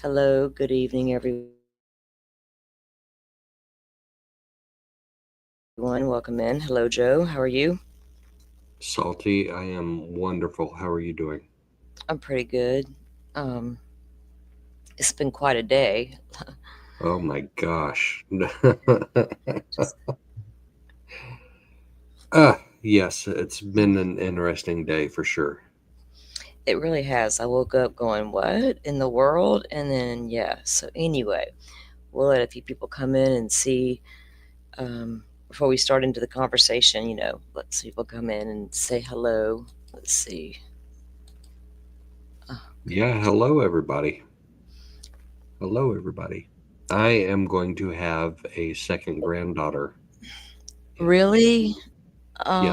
Hello, good evening, everyone. Welcome in. Hello, Joe. How are you? Salty, I am wonderful. How are you doing? I'm pretty good. Um, it's been quite a day. Oh my gosh. Just, Yes, it's been an interesting day for sure. it really has. I woke up going, "What in the world?" And then, yeah. So anyway, we'll let a few people come in and see. Before we start into the conversation, let people come in and say hello. Let's see. Okay. Yeah, hello everybody. Hello everybody. I am going to have a second granddaughter Really? in yes,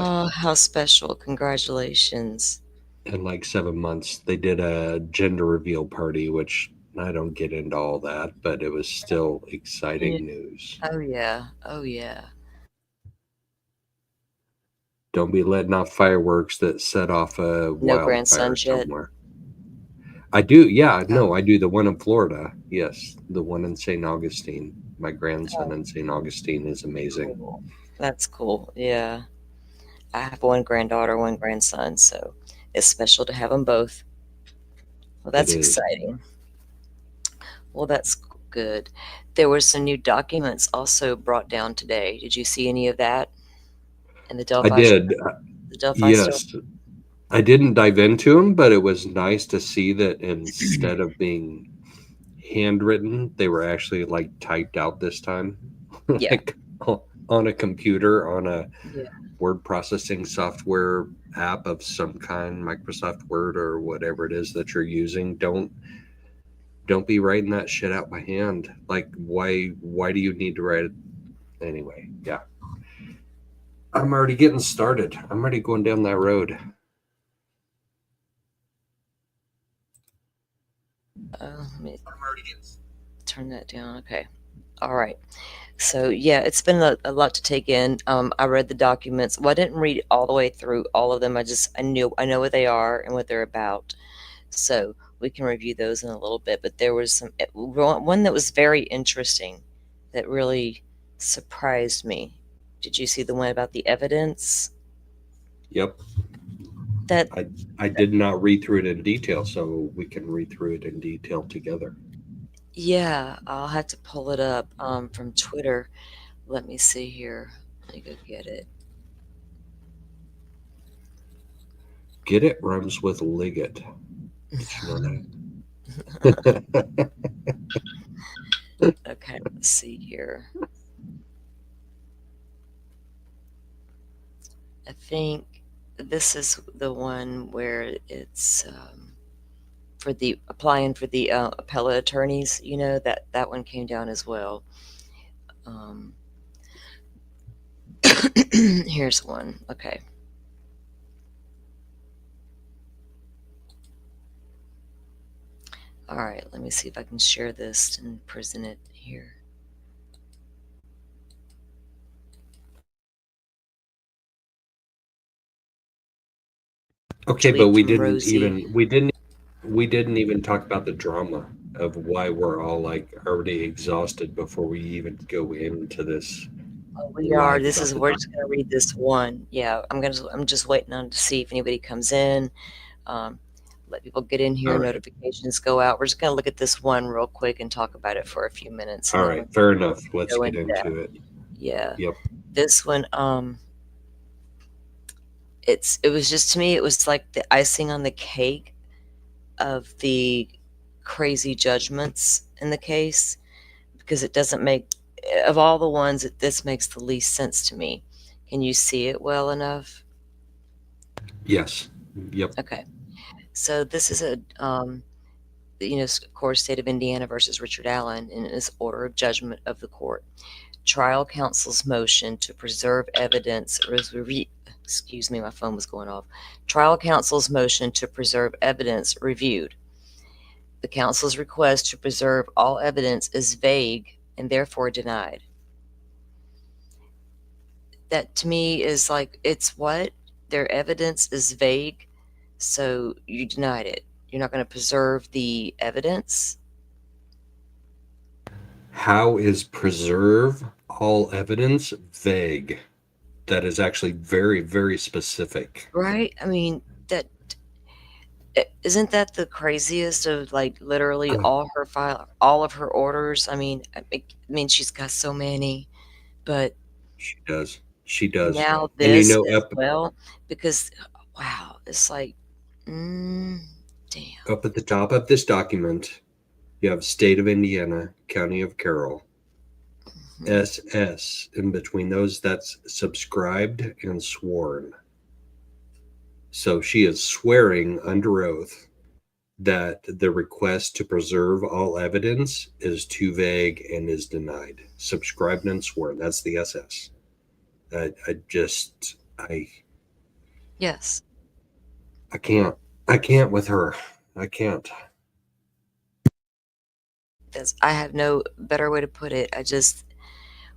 Oh, how special. Congratulations. in like 7 months. They did a gender reveal party, which I don't get into all that, but it was still Yeah. exciting news. Oh, yeah. Oh, yeah. Don't be letting off fireworks that set off a No wildfire grandsons yet? somewhere. I do, yeah, Oh, no, I do the one in Florida. Yes, the one in St. Augustine. My grandson oh, in St. Augustine is amazing. cool. That's cool. Yeah. I have one granddaughter, one grandson, so it's special to have them both. Well, It that's is. exciting. Well, that's good. There were some new documents also brought down today. Did you see any of that in I did. The Delphi store? Yes. I didn't dive into them, but it was nice to see that instead of being handwritten, they were actually like typed out this time, Yeah. like on a computer, on a Yeah. word processing software app of some kind, Microsoft Word or whatever it is that you're using. Don't be writing that shit out by hand. Like why do you need to write it anyway? Yeah. I'm already getting started. I'm already going down that road. Let me turn that down. Okay. All right. So yeah, it's been a lot to take in. I read the documents. Well, I didn't read all the way through all of them. I know what they are and what they're about. So we can review those in a little bit. But there was one that was very interesting that really surprised me. Did you see the one about the evidence? Yep. That I did not read through it in detail, so we can read through it in detail together. Yeah, I'll have to pull it up from Twitter. Let me see here. Let me go get it. Get it rhymes with liget. Did you know that? Okay, let's see here. I think this is the one where it's for the applying for the appellate attorneys. That one came down as well. Um, here's one. Okay. All right. Let me see if I can share this and present it here. Okay, but Tweet from Rosie. we didn't even talk about the drama of why we're all like already exhausted before we even go into this Oh, we are. live about the We're doc. just gonna read this one. Yeah, I'm just waiting on to see if anybody comes in. Um, let people get in All here. right. Notifications go out. We're just gonna look at this one real quick and talk about it for a few minutes, and All then we right. Fair can enough. Let's go get into that. into it. Yeah, Yep. this one. It was just to me. It was like the icing on the cake of the crazy judgments in the case because it doesn't make of all the ones this makes the least sense to me. Can you see it well enough? Yes. Yep. Okay. So this is of course, State of Indiana versus Richard Allen in his order of judgment of the court. Trial counsel's motion to preserve evidence excuse me, my phone was going off. Trial counsel's motion to preserve evidence reviewed. The counsel's request to preserve all evidence is vague and therefore denied. That to me is like, it's what? Their evidence is vague, so you denied it. You're not going to preserve the evidence? How is preserve all evidence vague? That is actually very, very specific. Right? I mean, that isn't that the craziest of like literally Uh, all of her orders? I mean, she's got so many, but she does. She does. now And you this know, as well, because wow, it's like, mm, damn. up at the top of this document, you have State of Indiana, County of Carroll, Mhm. SS. In between those, that's subscribed and sworn. So she is swearing under oath that the request to preserve all evidence is too vague and is denied. Subscribed and sworn. That's the SS. I Yes, I can't. I can't with her. I can't. I have no better way to put it.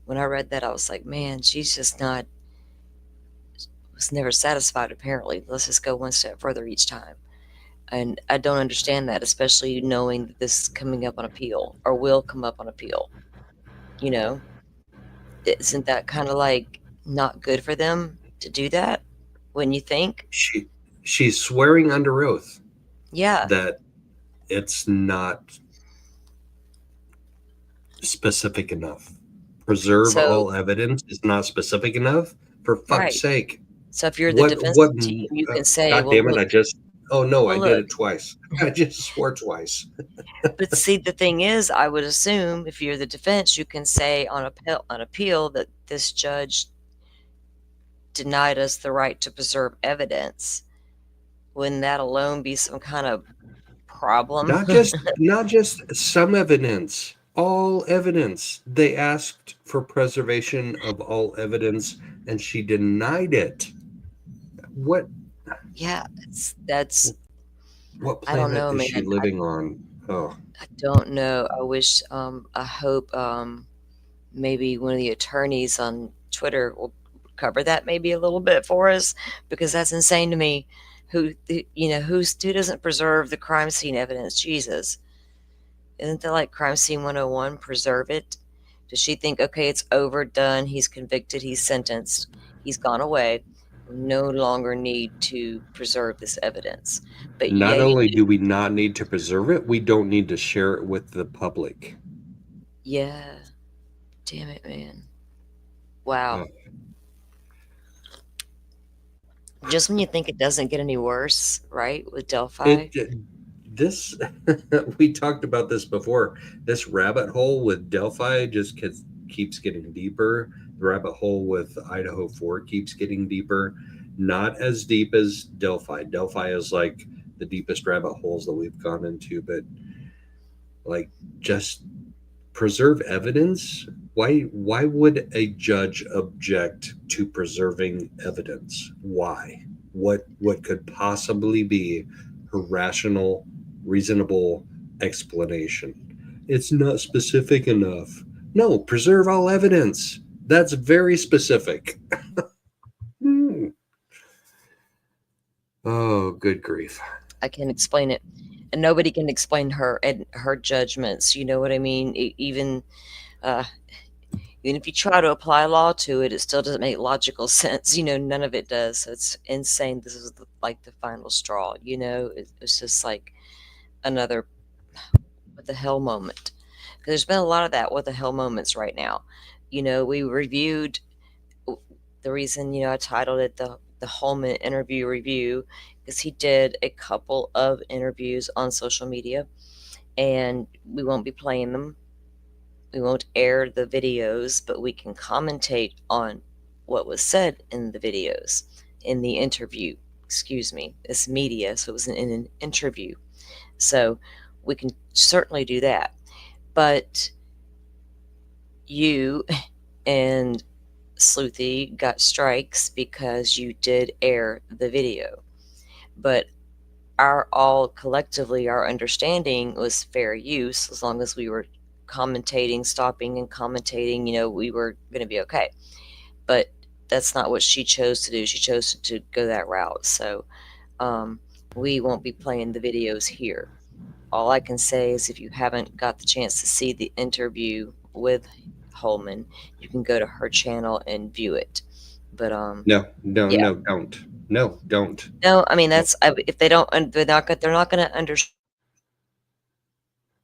When I read that, I was like, man, she's just not was never satisfied. Apparently, let's just go one step further each time. And I don't understand that, especially knowing that this is coming up on appeal or will come up on appeal. You know, isn't that kind of like not good for them to do that? When you think, She she's swearing under oath yeah. that it's not specific enough. Preserve So, all evidence is not specific enough. For fuck's right. sake. So if you're the What defense what team, you can say, God well, damn it, look, I just oh no, I well, did look. it twice. I just swore twice. But see, the thing is, I would assume if you're the defense, you can say on appeal that this judge denied us the right to preserve evidence. Wouldn't that alone be some kind of problem? Not just some evidence, all evidence. They asked for preservation of all evidence and she denied it. What Yeah, that's what I don't planet know, is man. she living on? Oh, I don't know. I hope maybe one of the attorneys on Twitter will cover that maybe a little bit for us, because that's insane to me. Who doesn't preserve the crime scene evidence? Jesus, isn't that like crime scene 101? Preserve it. Does she think, okay, it's over, done, he's convicted, he's sentenced, he's gone away, we no longer need to preserve this evidence? But yeah, not you only do. do we not need to preserve it, we don't need to share it with the public. Yeah, damn it, man. Wow. Uh, Just when you think it doesn't get any worse, right, with Delphi? it this we talked about this before. This rabbit hole with Delphi keeps getting deeper. The rabbit hole with Idaho 4 keeps getting deeper. Not as deep as Delphi. Delphi is like the deepest rabbit holes that we've gone into, but like just preserve evidence. Why would a judge object to preserving evidence? Why? What could possibly be her rational, reasonable explanation? It's not specific enough. No, preserve all evidence. That's very specific. Hmm. Oh, good grief. I can't explain it, and nobody can explain her and her judgments, you know what I mean? Uh, even if you try to apply law to it, it still doesn't make logical sense, none of it does, so it's insane. This is like the final straw, it's just like another what the hell moment. 'Cause there's been a lot of that what the hell moments right now. We reviewed the reason, I titled it the Holeman interview review, because he did a couple of interviews on social media, and we won't be playing them. We won't air the videos, but we can commentate on what was said in the videos, in the interview. Excuse me, it's media, so it was in an interview. So we can certainly do that. But you and Sleuthy got strikes because you did air the video. But our understanding was fair use. As long as we were commentating, stopping and commentating, we were going to be okay. But that's not what she chose to do. She chose to go that route. So we won't be playing the videos here. All I can say is if you haven't got the chance to see the interview with Holeman, you can go to her channel and view it. But No, no, yeah, no, don't. No, don't. no, I mean Don't. if they don't, they're not going to understand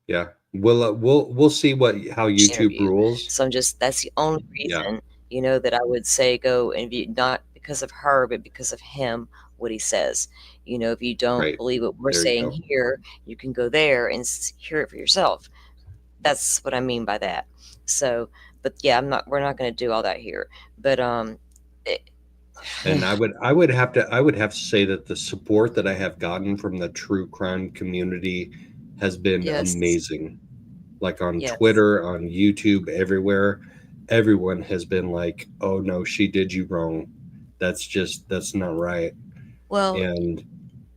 Yeah. We'll see how the YouTube interview. rules. So that's the only Yeah. reason, that I would say go and view, not because of her, but because of him, what he says. If you don't Right. believe what we're There you saying go. here, you can go there and hear it for yourself. That's what I mean by that. So, but yeah, we're not going to do all that here. But it, And I would have to say that the support that I have gotten from the true crime community has been yes, amazing. Like on yes. Twitter, on YouTube, everywhere, everyone has been like, "Oh no, she did you wrong. That's not right." Well, And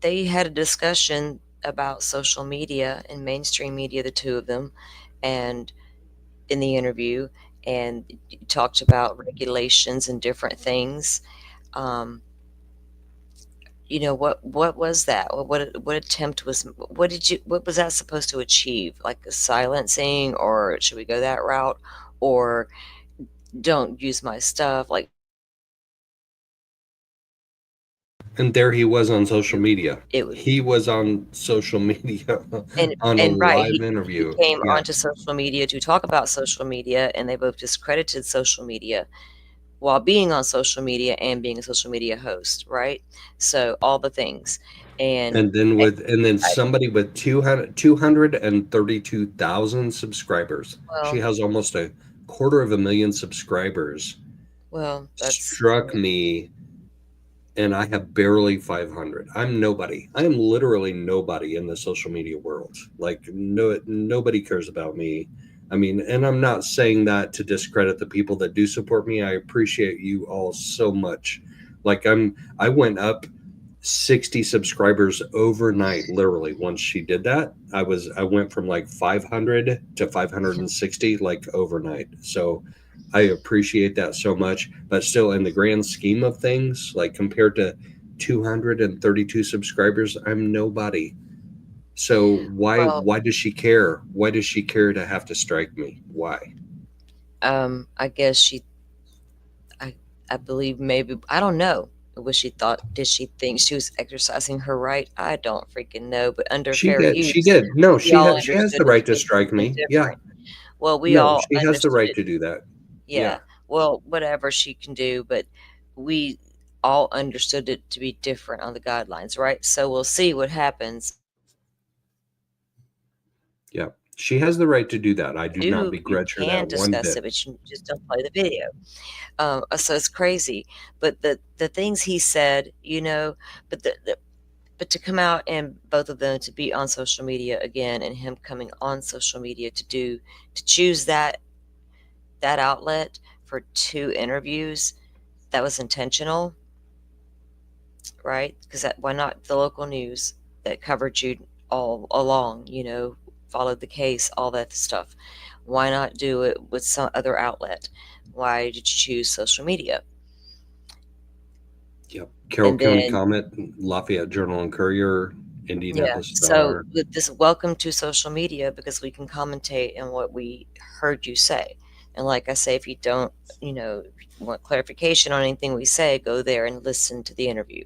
they had a discussion about social media and mainstream media, the two of them, and in the interview, and talked about regulations and different things. Um, what was that? What attempt was? What was that supposed to achieve? Like a silencing, or should we go that route, or don't use my stuff? Like there he was on social media. it would He was on social media on a and right, live he interview. came Yeah. onto social media to talk about social media, and they both discredited social media while being on social media and being a social media host, right? So all the things, and And then I, somebody with 232,000 subscribers. She well, has almost a quarter of a million subscribers. that's Struck me, and I have barely 500. I'm nobody. I am literally nobody in the social media world. Like no, nobody cares about me. I mean, and I'm not saying that to discredit the people that do support me. I appreciate you all so much. Like I went up 60 subscribers overnight, literally. Once she did that, I went from like 500 to 560 like overnight. So I appreciate that so much, but still in the grand scheme of things, like compared to 232 subscribers, I'm nobody. So why well, why does she care? Why does she care to have to strike me? Why? I guess I, I believe maybe I don't know. What she thought? Did she think she was exercising her right? I don't freaking know. But under She fair did. She use, did. No, we all she has the understood it right to to be strike something me. Yeah. different. Well, we No, all she has the understood right it. to do that. Yeah. Yeah. Well, whatever she can do, but we all understood it to be different on the guidelines, right? So we'll see what happens. Yeah. She has the right to do that. I do not You begrudge her can that one discuss bit. it, but you just don't play the video. So it's crazy. But the things he said, but but to come out and both of them to be on social media again, and him coming on social media to choose that outlet for two interviews, that was intentional, right? Because why not the local news that covered you all along, followed the case, all that stuff. Why not do it with some other outlet? Why did you choose social media? Yep. Carroll And County then, Comet, Lafayette Journal and Courier, yeah, Indianapolis so Star. with this, welcome to social media, because we can commentate on what we heard you say. And like I say, if you don't, want clarification on anything we say, go there and listen to the interview.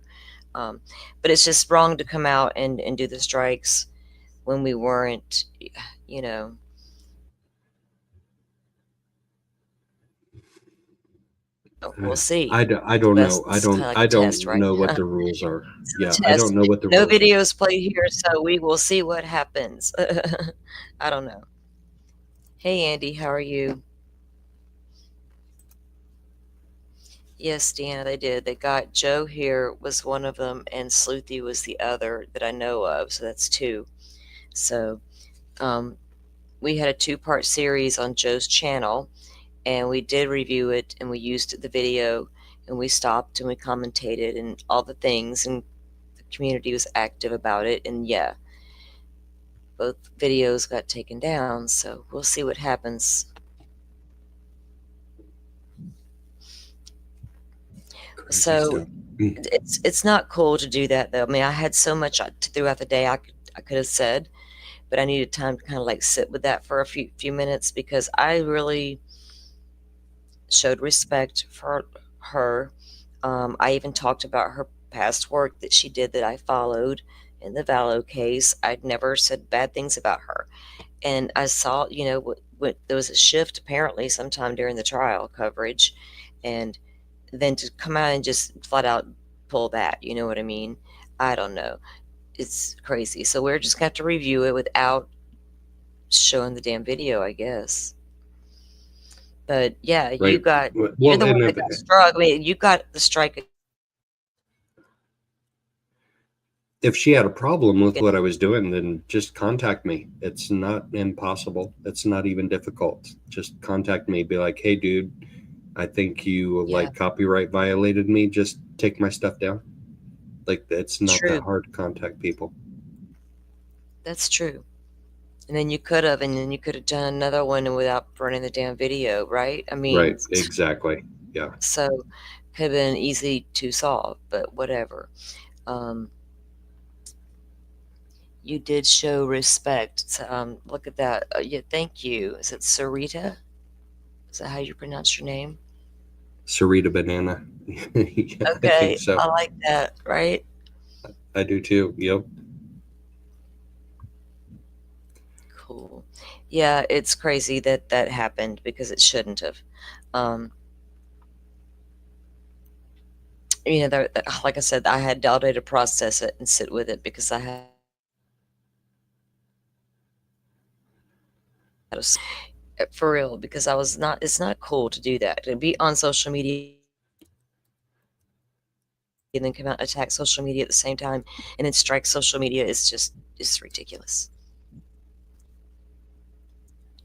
Um, but it's just wrong to come out and do the strikes when we weren't, you know, we'll see. I don't know. It's kind of like I a test, don't right? know what the rules are. This is Yeah, a I don't test. know what the No rules are. videos played here, so we will see what happens. I don't know. Hey, Andy, how are you? Yes, Deanna, they did. They got Joe here was one of them, and Sleuthy was the other that I know of. So that's two. So um, we had a two-part series on Joe's channel, and we did review it, and we used the video, and we stopped and we commentated and all the things, and the community was active about it. And yeah, both videos got taken down. So we'll see what happens. Crazy So stuff. Mm. it's not cool to do that though. I mean, I had so much throughout the day I could have said, but I needed time to kind of like sit with that for a few minutes because I really showed respect for her. I even talked about her past work that she did that I followed in the Vallow case. I'd never said bad things about her. And I saw, what there was a shift apparently sometime during the trial coverage. And then to come out and just flat out pull that, you know what I mean? I don't know. It's crazy. So we're just going to have to review it without showing the damn video, I guess. But yeah, Right. you're Well, the one and that got struck. I mean, you got the strike. if she had a problem with what I was doing, then just contact me. It's not impossible. It's not even difficult. Just contact me. Be like, hey, dude, I think you Yeah, like copyright violated me. Just take my stuff down. Like, it's not that true. hard to contact people. That's true. And then you could have done another one without burning the damn video, right? I mean, Right. Exactly. Yeah. so could have been easy to solve, but whatever. Um, you did show respect. So, look at that. Yeah, thank you. Is it Sarita? Is that how you pronounce your name? Sarita Banana. Yeah, I think Okay, so. I like that, right? I do too. Yep. Cool. Yeah, it's crazy that that happened because it shouldn't have. Um, like I said, I had all day to process it and sit with it because I had for real because I was not. It's not cool to do that to be on social media and then come out and attack social media at the same time and then strike social media is just it's ridiculous.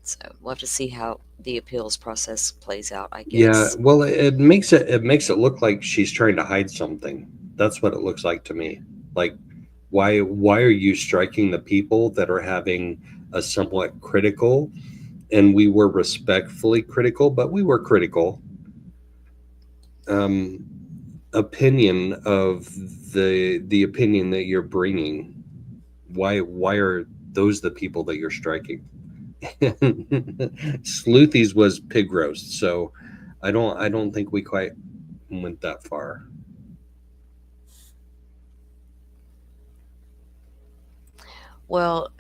So we'll have to see how the appeals process plays out, I Yeah. guess. Well, it makes it look like she's trying to hide something. That's what it looks like to me. Like, why are you striking the people that are having a somewhat critical, and we were respectfully critical, but we were critical, um, opinion of the opinion that you're bringing? Why are those the people that you're striking? Sleuthy's was pig roast, so I don't think we quite went that far. Well,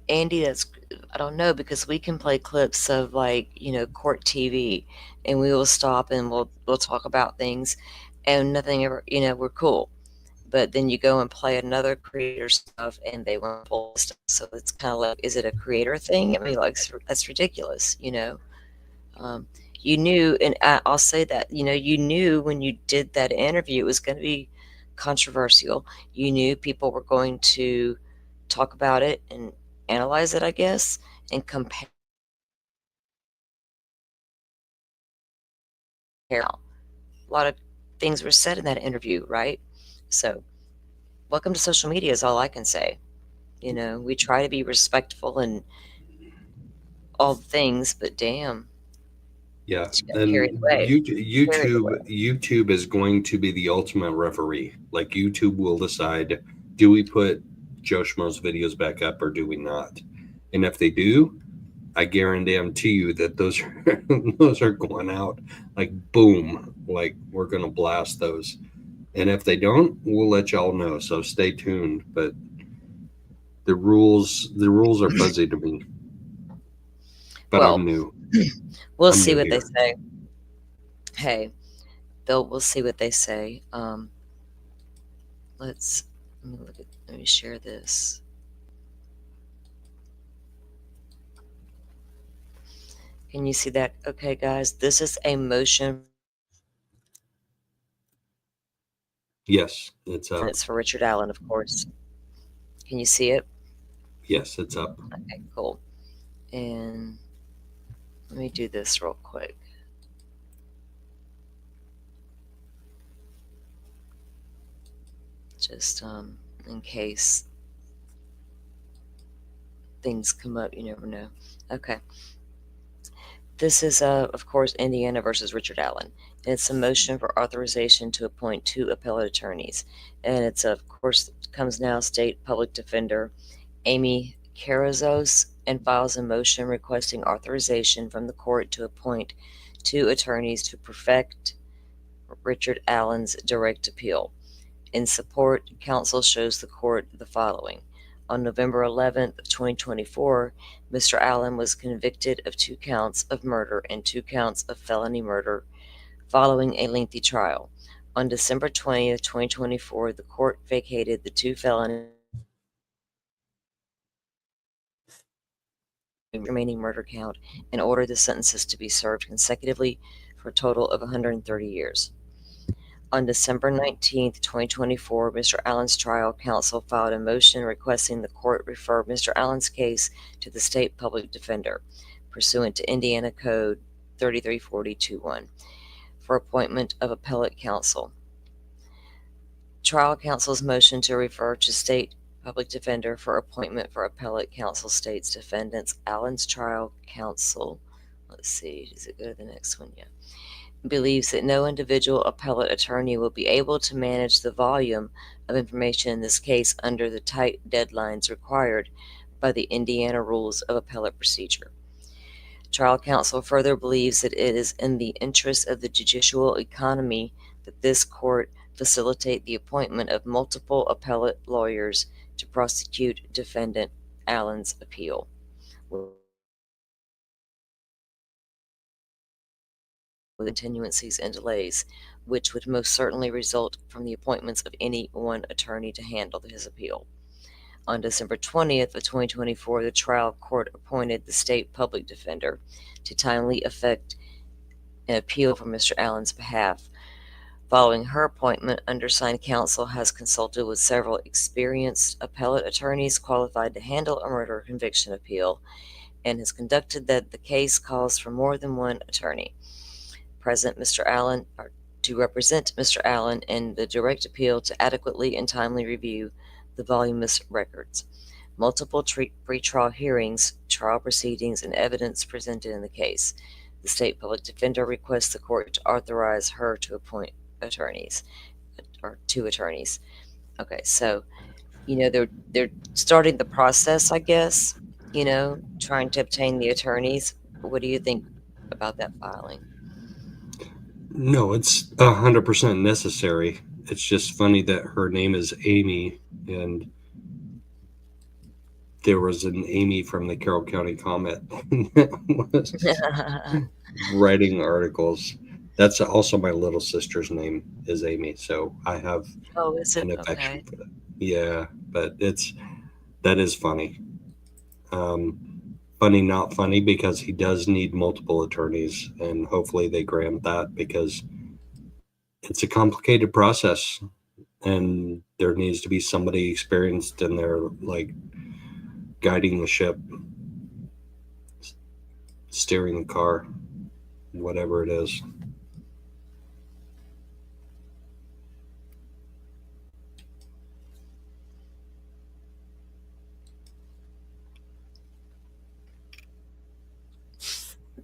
Andy, that's I don't know because we can play clips of like, court TV and we will stop and we'll talk about things and nothing ever, we're cool. But then you go and play another creator stuff and they want to pull stuff. So it's kind of like, is it a creator thing? I mean, like that's ridiculous. Um, you knew, and I'll say that, you knew when you did that interview it was going to be controversial. You knew people were going to talk about it and analyze it, I guess, and compare. A lot of things were said in that interview, right? So, welcome to social media is all I can say. We try to be respectful and all the things, but damn, Yeah, she got and carried away. Carried YouTube away. YouTube is going to be the ultimate referee. Like, YouTube will decide, do we put Joe Schmo's videos back up or do we not? And if they do, I guarantee you that those are those are going out like boom, like we're gonna blast those. And if they don't, we'll let y'all know. So stay tuned. But the rules are fuzzy to me. But Well, I'm new. we'll I'm see new what they here. say. Hey, we'll see what they say. Let's let me share this. Can you see that? Okay, guys, this is a motion. Yes, it's And up. it's for Richard Allen, of course. Can you see it? Yes, it's up. Okay, cool. And let me do this real quick, just in case things come up. You never know. Okay. This is, of course, Indiana versus Richard Allen. And it's a motion for authorization to appoint two appellate attorneys. And it's, of course, comes now State Public Defender Amy Carrizos and files a motion requesting authorization from the court to appoint 2 attorneys to perfect Richard Allen's direct appeal. In support, counsel shows the court the following. On November 11th, 2024, Mr. Allen was convicted of 2 counts of murder and 2 counts of felony murder following a lengthy trial. On December 20th, 2024, the court vacated the 2 felonies remaining murder count and ordered the sentences to be served consecutively for a total of 130 years. On December 19th, 2024, Mr. Allen's trial counsel filed a motion requesting the court refer Mr. Allen's case to the state public defender, pursuant to Indiana Code 334021, for appointment of appellate counsel. Trial counsel's motion to refer to state public defender for appointment for appellate counsel states defendants Allen's trial counsel. Let's see, does it go to the next one? Yeah. Believes that no individual appellate attorney will be able to manage the volume of information in this case under the tight deadlines required by the Indiana Rules of Appellate Procedure. Trial counsel further believes that it is in the interest of the judicial economy that this court facilitate the appointment of multiple appellate lawyers to prosecute defendant Allen's appeal. With continuancies and delays, which would most certainly result from the appointments of any one attorney to handle his appeal. On December 20th of 2024, the trial court appointed the state public defender to timely effect an appeal for Mr. Allen's behalf. Following her appointment, undersigned counsel has consulted with several experienced appellate attorneys qualified to handle a murder conviction appeal and has conducted that the case calls for more than one attorney to represent Mr. Allen in the direct appeal to adequately and timely review the voluminous records, multiple pretrial hearings, trial proceedings, and evidence presented in the case. The state public defender requests the court to authorize her to appoint attorneys, or 2 attorneys. Okay, so they're starting the process, I guess. Trying to obtain the attorneys. What do you think about that filing? No, it's 100% necessary. It's just funny that her name is Amy, and there was an Amy from the Carroll County Comet that was writing articles. That's also my little sister's name is Amy, so I have Oh, is it? an affection Okay. for that. Yeah, but that is funny. Funny, not funny, because he does need multiple attorneys, and hopefully they grant that, because it's a complicated process, and there needs to be somebody experienced in there, like guiding the ship, steering the car, whatever it is.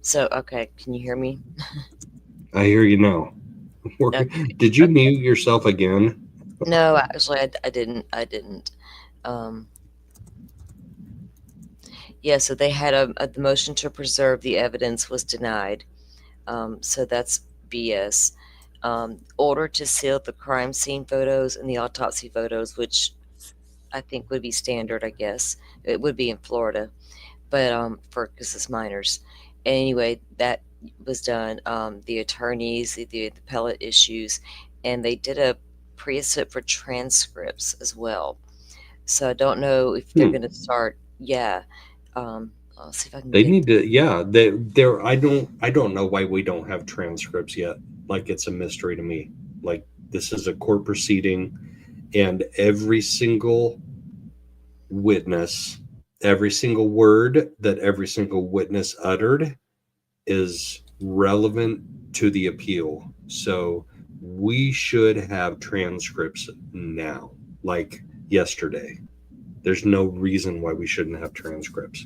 So, okay, can you hear me? I hear you now. Okay. Did you Okay. mute yourself again? No, actually, I didn't. I didn't. Um, yeah, so they had the motion to preserve the evidence was denied. So that's BS. Order to seal the crime scene photos and the autopsy photos, which I think would be standard, I guess. It would be in Florida, but because it's minors. Anyway, that was done. The attorneys, the appellate issues, and they did a preset for transcripts as well. So I don't know if they're going to start. Yeah, I'll see if I can They get. need to, yeah. There. I don't know why we don't have transcripts yet. Like, it's a mystery to me. Like, this is a court proceeding, and every single witness, every single word that every single witness uttered is relevant to the appeal. So we should have transcripts now, like yesterday. There's no reason why we shouldn't have transcripts.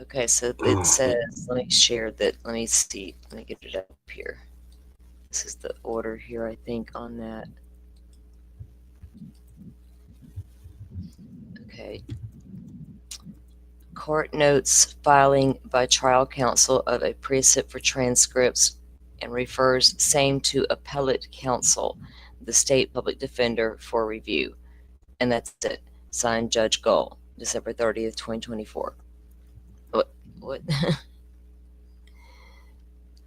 Okay, so it says. Let me share that. Let me see. Let me get it up here. This is the order here, I think, on that. Court notes filing by trial counsel of a precept for transcripts and refers same to appellate counsel, the state public defender, for review. And that's it. Signed, Judge Gull, December 30th, 2024. What?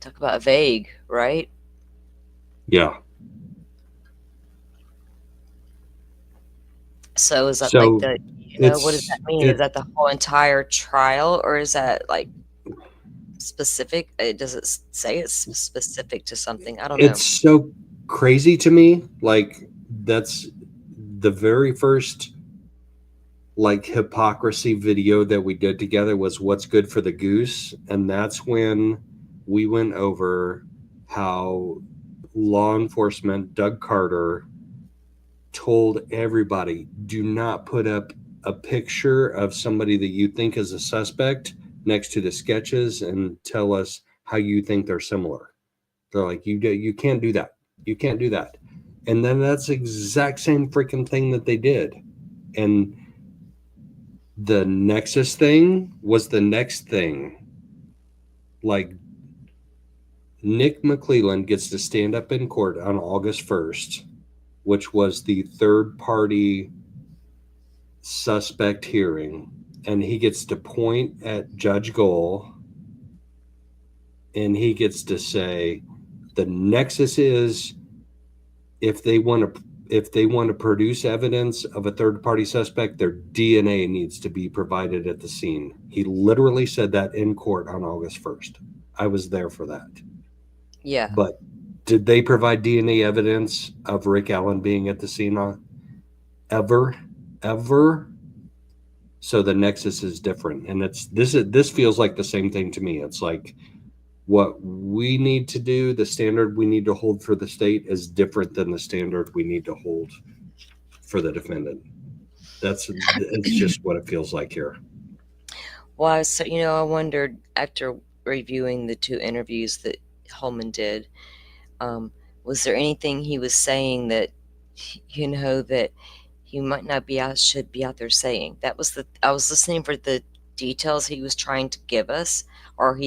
Talk about vague, right? Yeah. So is that like So the, what does that mean? Is it that the whole entire trial, or is that like specific? Does it say it's specific to something? I don't know. it's so crazy to me. Like, that's the very first like hypocrisy video that we did together was what's good for the goose, and that's when we went over how law enforcement Doug Carter told everybody, do not put up a picture of somebody that you think is a suspect next to the sketches and tell us how you think they're similar. They're like, you can't do that. You can't do that. And then that's the exact same freaking thing that they did. And the Nexus thing was the next thing. Like, Nick McClelland gets to stand up in court on August 1st, which was the third party suspect hearing, and he gets to point at Judge Goal and he gets to say the nexus is if they want to produce evidence of a third party suspect, their DNA needs to be provided at the scene. He literally said that in court on August 1st. I was there for that. Yeah. But did they provide DNA evidence of Rick Allen being at the scene ever? So the nexus is different, and this feels like the same thing to me. It's like what we need to do, the standard we need to hold for the state is different than the standard we need to hold for the defendant. It's just what it feels like here. Well, so I wondered after reviewing the 2 interviews that Holeman did, was there anything he was saying that that he might not be out should be out there saying? That was I was listening for the details he was trying to give us, or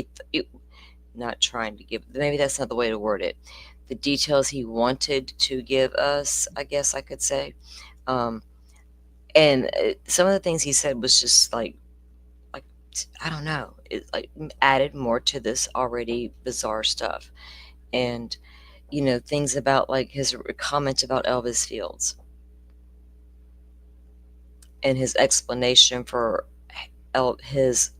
not trying to give, maybe that's not the way to word it. The details he wanted to give us, I guess I could say. And some of the things he said was just like I don't know, it like added more to this already bizarre stuff. And things about like his comment about Elvis Fields and his explanation for Elvis's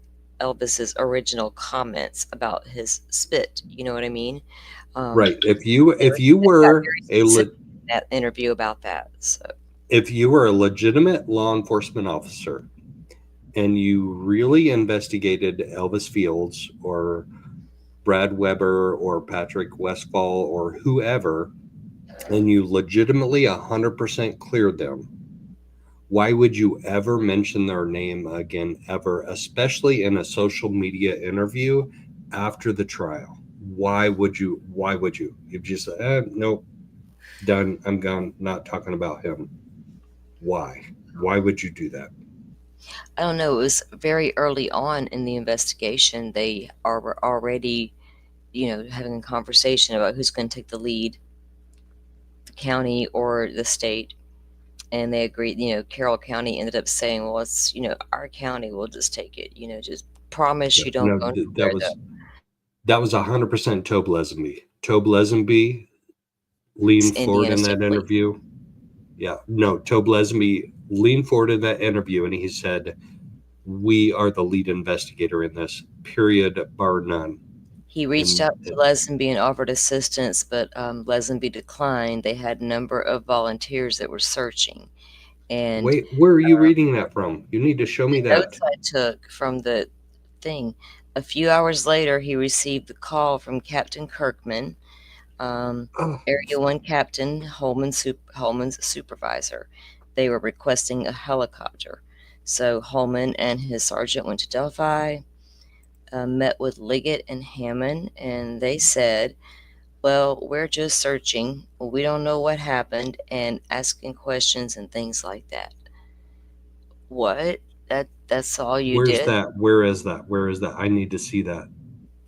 original comments about his spit. You know what I mean? Right. If you were in that interview about that, so if you were a legitimate law enforcement officer and you really investigated Elvis Fields or Brad Weber or Patrick Westfall or whoever, and you legitimately 100% cleared them, why would you ever mention their name again, ever, especially in a social media interview after the trial? Why would you? You've just said, nope, done. I'm gone. Not talking about him. Why? Why would you do that? I don't know. It was very early on in the investigation. They are already, having a conversation about who's going to take the lead, the county or the state. And they agreed, Carroll County ended up saying, well, it's, our county will just take it, just promise you don't go that was 100% Tobe Lesenby. Tobe Lesenby leaned forward in that interview. Yeah, no, Tobe Lesenby leaned forward in that interview and he said, we are the lead investigator in this, period, bar none. He reached out to Lesenby and offered assistance, but Lesenby declined. They had a number of volunteers that were searching. And wait, where are you reading that from? You need to show me that. Notes I took from the thing. A few hours later, he received the call from Captain Kirkman, Area 1 Captain, Holeman's supervisor. They were requesting a helicopter. So Holeman and his sergeant went to Delphi, met with Liggett and Hammond, and they said, well, we're just searching. We don't know what happened, and asking questions and things like that. What? That's all you Where's did? that? Where is that? Where is that? I need to see that.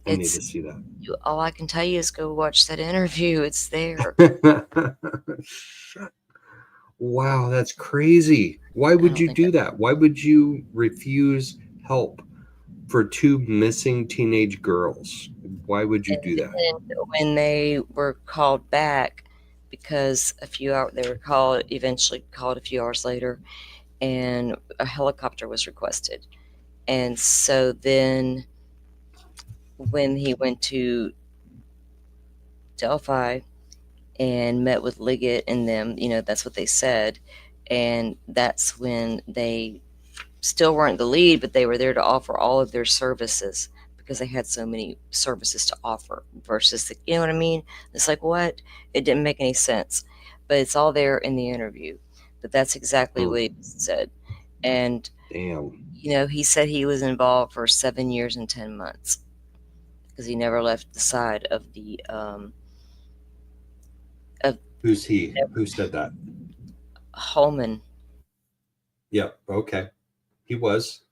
I need to It's see that. all I can tell you is go watch that interview. It's there. Wow, that's crazy. Why I would don't you think do that? Why would you refuse help for two missing teenage girls? Why would you and do that? then when they were called back, because a few hours they were called, eventually called a few hours later, and a helicopter was requested. And so then when he went to Delphi and met with Liggett and them, that's what they said. And that's when they still weren't the lead, but they were there to offer all of their services because they had so many services to offer versus you know what I mean? It's like, what? It didn't make any sense, but it's all there in the interview. But that's exactly what he said. And, Damn. he said he was involved for 7 years and 10 months because he never left the side of Who's he? Who said that? Holeman. Yep. Okay. He was.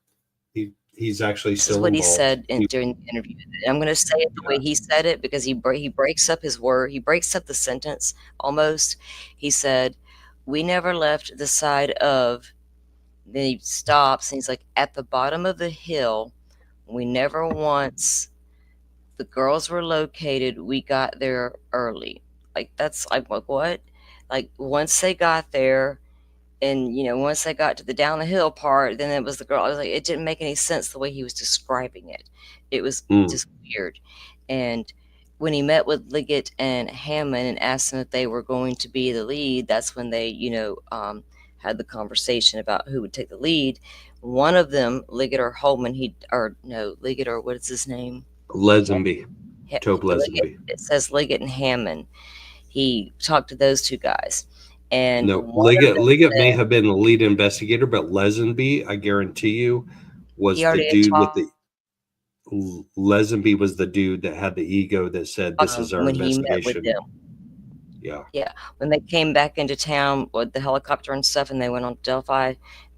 He's actually This is still what he involved. said during the interview. I'm going to say it the way Yeah. he said it because he breaks up his word. He breaks up the sentence almost. He said, "We never left the side of." Then he stops and he's like, "At the bottom of the hill, we never once. The girls were located. We got there early." Like that's like what? Like once they got there, and once I got to the down the hill part, then it was the girl. I was like, it didn't make any sense the way he was describing it. It was Mm. just weird. And when he met with Liggett and Hammond and asked them if they were going to be the lead, that's when they had the conversation about who would take the lead. One of them, Liggett or Holman, Liggett, or what is his name? Lesenby. Tobe Liggett. Lesenby. It says Liggett and Hammond. He talked to those two guys, and No, one of them Liggett may said have been the lead investigator, but Lesenby, I guarantee you, he was the already had dude with talked the Lesenby was the dude that had the ego that said, "This is our when he met with investigation." them. Yeah. Yeah, when they came back into town with the helicopter and stuff, and they went on to Delphi,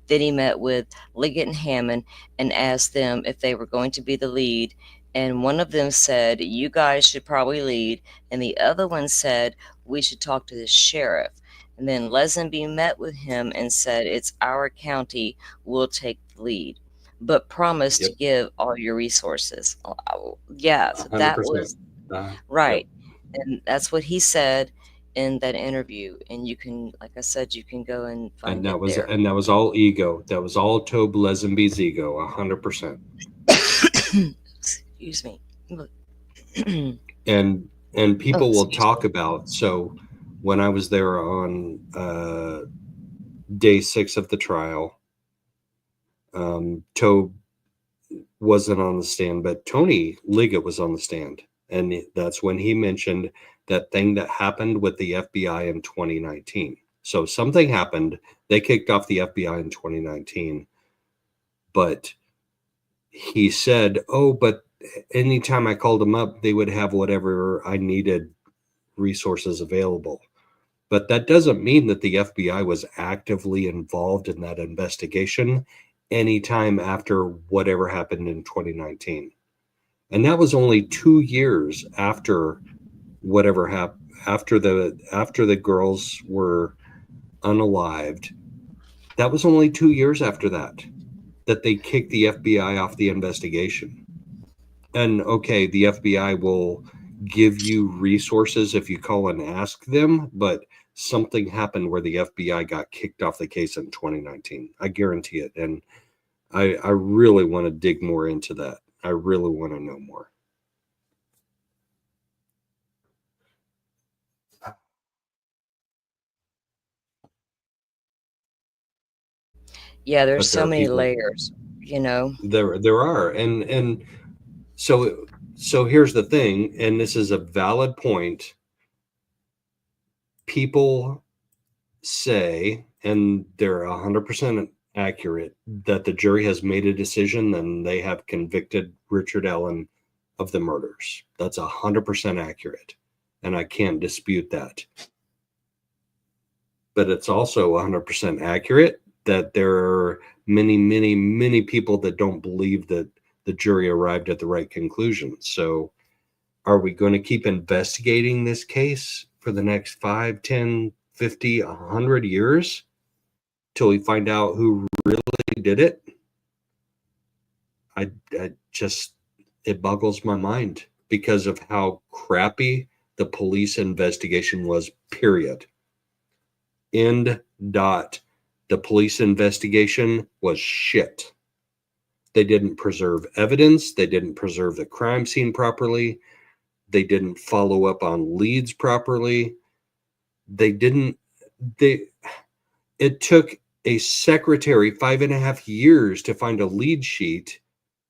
then he met with Liggett and Hammond and asked them if they were going to be the lead. And one of them said, "You guys should probably lead," and the other one said, "We should talk to the sheriff." And then Lesenby met with him and said, "It's our county. We'll take the lead, but promise to Yep. give all your resources." Yeah, so that 100%. was Yep. right. And that's what he said in that interview. And you can, like I said, you can go and And find it there. that was all ego. That was all Tobe Lesenby's ego, 100%. Excuse me. And Oh, people will excuse talk me. about, so when I was there on day 6 of the trial, Tobe wasn't on the stand, but Tony Liggett was on the stand. And that's when he mentioned that thing that happened with the FBI in 2019. So something happened. They kicked off the FBI in 2019. But he said, "Oh, but anytime I called them up, they would have whatever I needed resources available." But that doesn't mean that the FBI was actively involved in that investigation anytime after whatever happened in 2019. And that was only 2 years after whatever happened, after the girls were unalived. That was only 2 years after that they kicked the FBI off the investigation. And okay, the FBI will give you resources if you call and ask them, but something happened where the FBI got kicked off the case in 2019. I guarantee it. And I really want to dig more into that. I really want to know more. Yeah, there's But there so are many people, layers. there are. And so here's the thing, and this is a valid point. People say, and they're 100% accurate, that the jury has made a decision and they have convicted Richard Allen of the murders. That's 100% accurate, and I can't dispute that. But it's also 100% accurate that there are many people that don't believe that the jury arrived at the right conclusion. So are we going to keep investigating this case for the next 5, 10, 50, 100 years till we find out who really did it? I just, it boggles my mind because of how crappy the police investigation was, period. End dot. The police investigation was shit. They didn't preserve evidence. They didn't preserve the crime scene properly. They didn't follow up on leads properly. They didn't, they, it took a secretary 5.5 years to find a lead sheet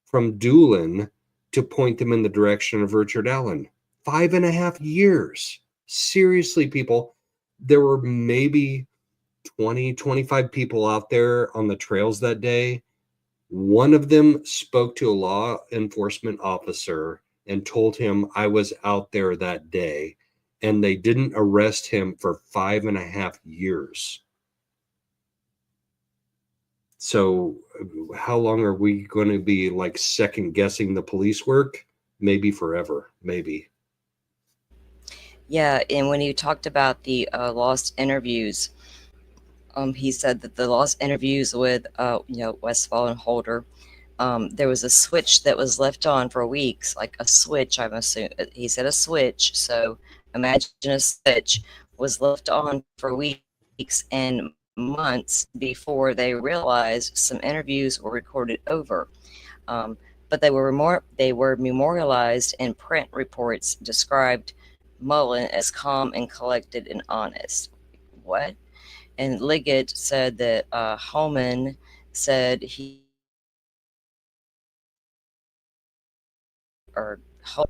from Doolin to point them in the direction of Richard Allen. 5.5 years. Seriously, people, there were maybe 20, 25 people out there on the trails that day. One of them spoke to a law enforcement officer and told him I was out there that day, and they didn't arrest him for 5.5 years. So how long are we going to be like second guessing the police work? Maybe forever, maybe. Yeah, and when he talked about the lost interviews, he said that the lost interviews with, Westfall and Holder, there was a switch that was left on for weeks, like a switch. I'm assuming he said a switch. So imagine a switch was left on for weeks and months before they realized some interviews were recorded over. Um, but they were memorialized in print reports described Mullen as calm and collected and honest. What? And Liggett said that Holeman said he or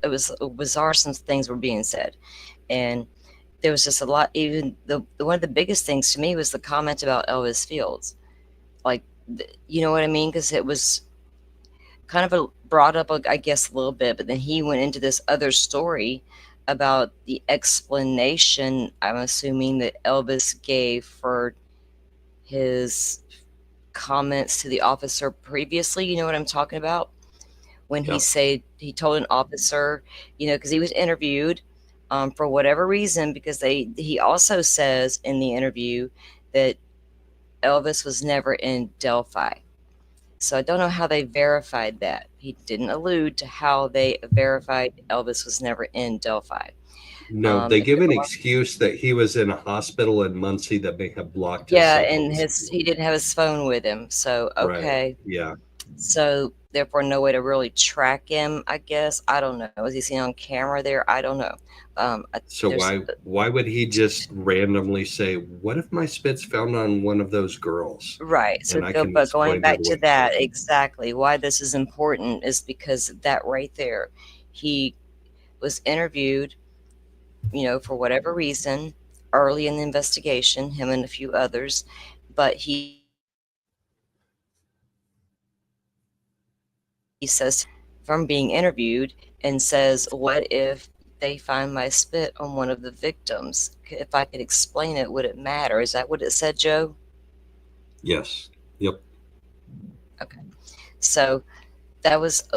it was bizarre. Some things were being said, and there was just a lot. Even one of the biggest things to me was the comment about Elvis Fields. Like, you know what I mean? Because it was kind of brought up, I guess, a little bit, but then he went into this other story about the explanation, I'm assuming, that Elvis gave for his comments to the officer previously. You know what I'm talking about? When he Yeah. said he told an officer, because he was interviewed for whatever reason, because he also says in the interview that Elvis was never in Delphi. So I don't know how they verified that. He didn't allude to how they verified Elvis was never in Delphi. No, they If give it an was, excuse that he was in a hospital in Muncie that may have blocked his yeah, cell and phone he signal. didn't have his phone with him. So Right. okay. Yeah. So therefore, no way to really track him. I guess I don't know. Is he seen on camera there? I don't know. So There's why would he just randomly say, "What if my spit's found on one of those girls?" right. So And I can but going explain that back to away. that, exactly why this is important is because that right there, he was interviewed, for whatever reason, early in the investigation, him and a few others, but he says from being interviewed and says, "What if they find my spit on one of the victims? If I could explain it, would it matter?" Is that what it said, Joe? Yes. Yep. Okay. So that was,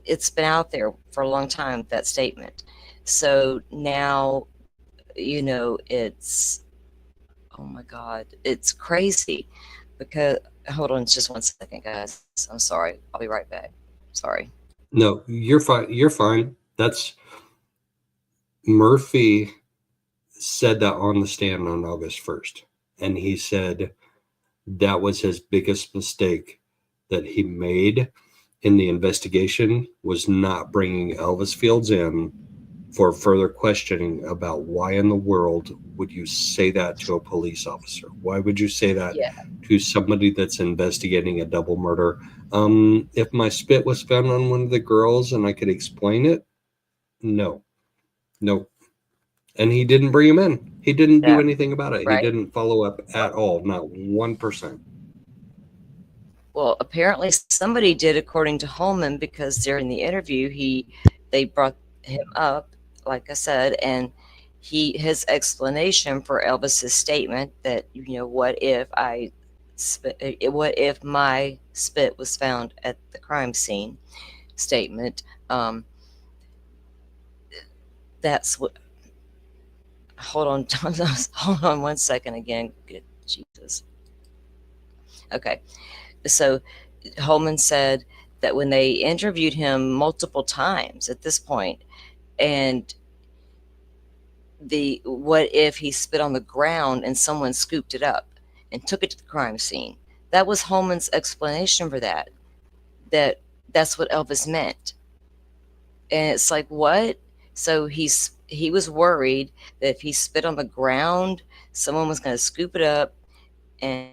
it's been out there for a long time, that statement. So now, it's, oh my God, it's crazy because, hold on just one second, guys. I'm sorry. I'll be right back. Sorry. No, you're fine. You're fine. That's Murphy said that on the stand on August 1st. And he said that was his biggest mistake that he made in the investigation was not bringing Elvis Fields in for further questioning about why in the world would you say that to a police officer? Why would you say that Yeah. to somebody that's investigating a double murder? If my spit was found on one of the girls and I could explain it, no, no. And he didn't bring him in. He didn't do That, anything about it. He right. didn't follow up at all, not 1%. Well, apparently somebody did, according to Holman, because during the interview, they brought him up, like I said, and his explanation for Elvis's statement that, what if I what if my spit was found at the crime scene statement. Um, that's what. Hold on, hold on 1 second again. Good Jesus. Okay, so Holman said that when they interviewed him multiple times at this point, and the what if he spit on the ground and someone scooped it up and took it to the crime scene? That was Holman's explanation for that. That that's what Elvis meant. And it's like, what? So he was worried that if he spit on the ground, someone was going to scoop it up and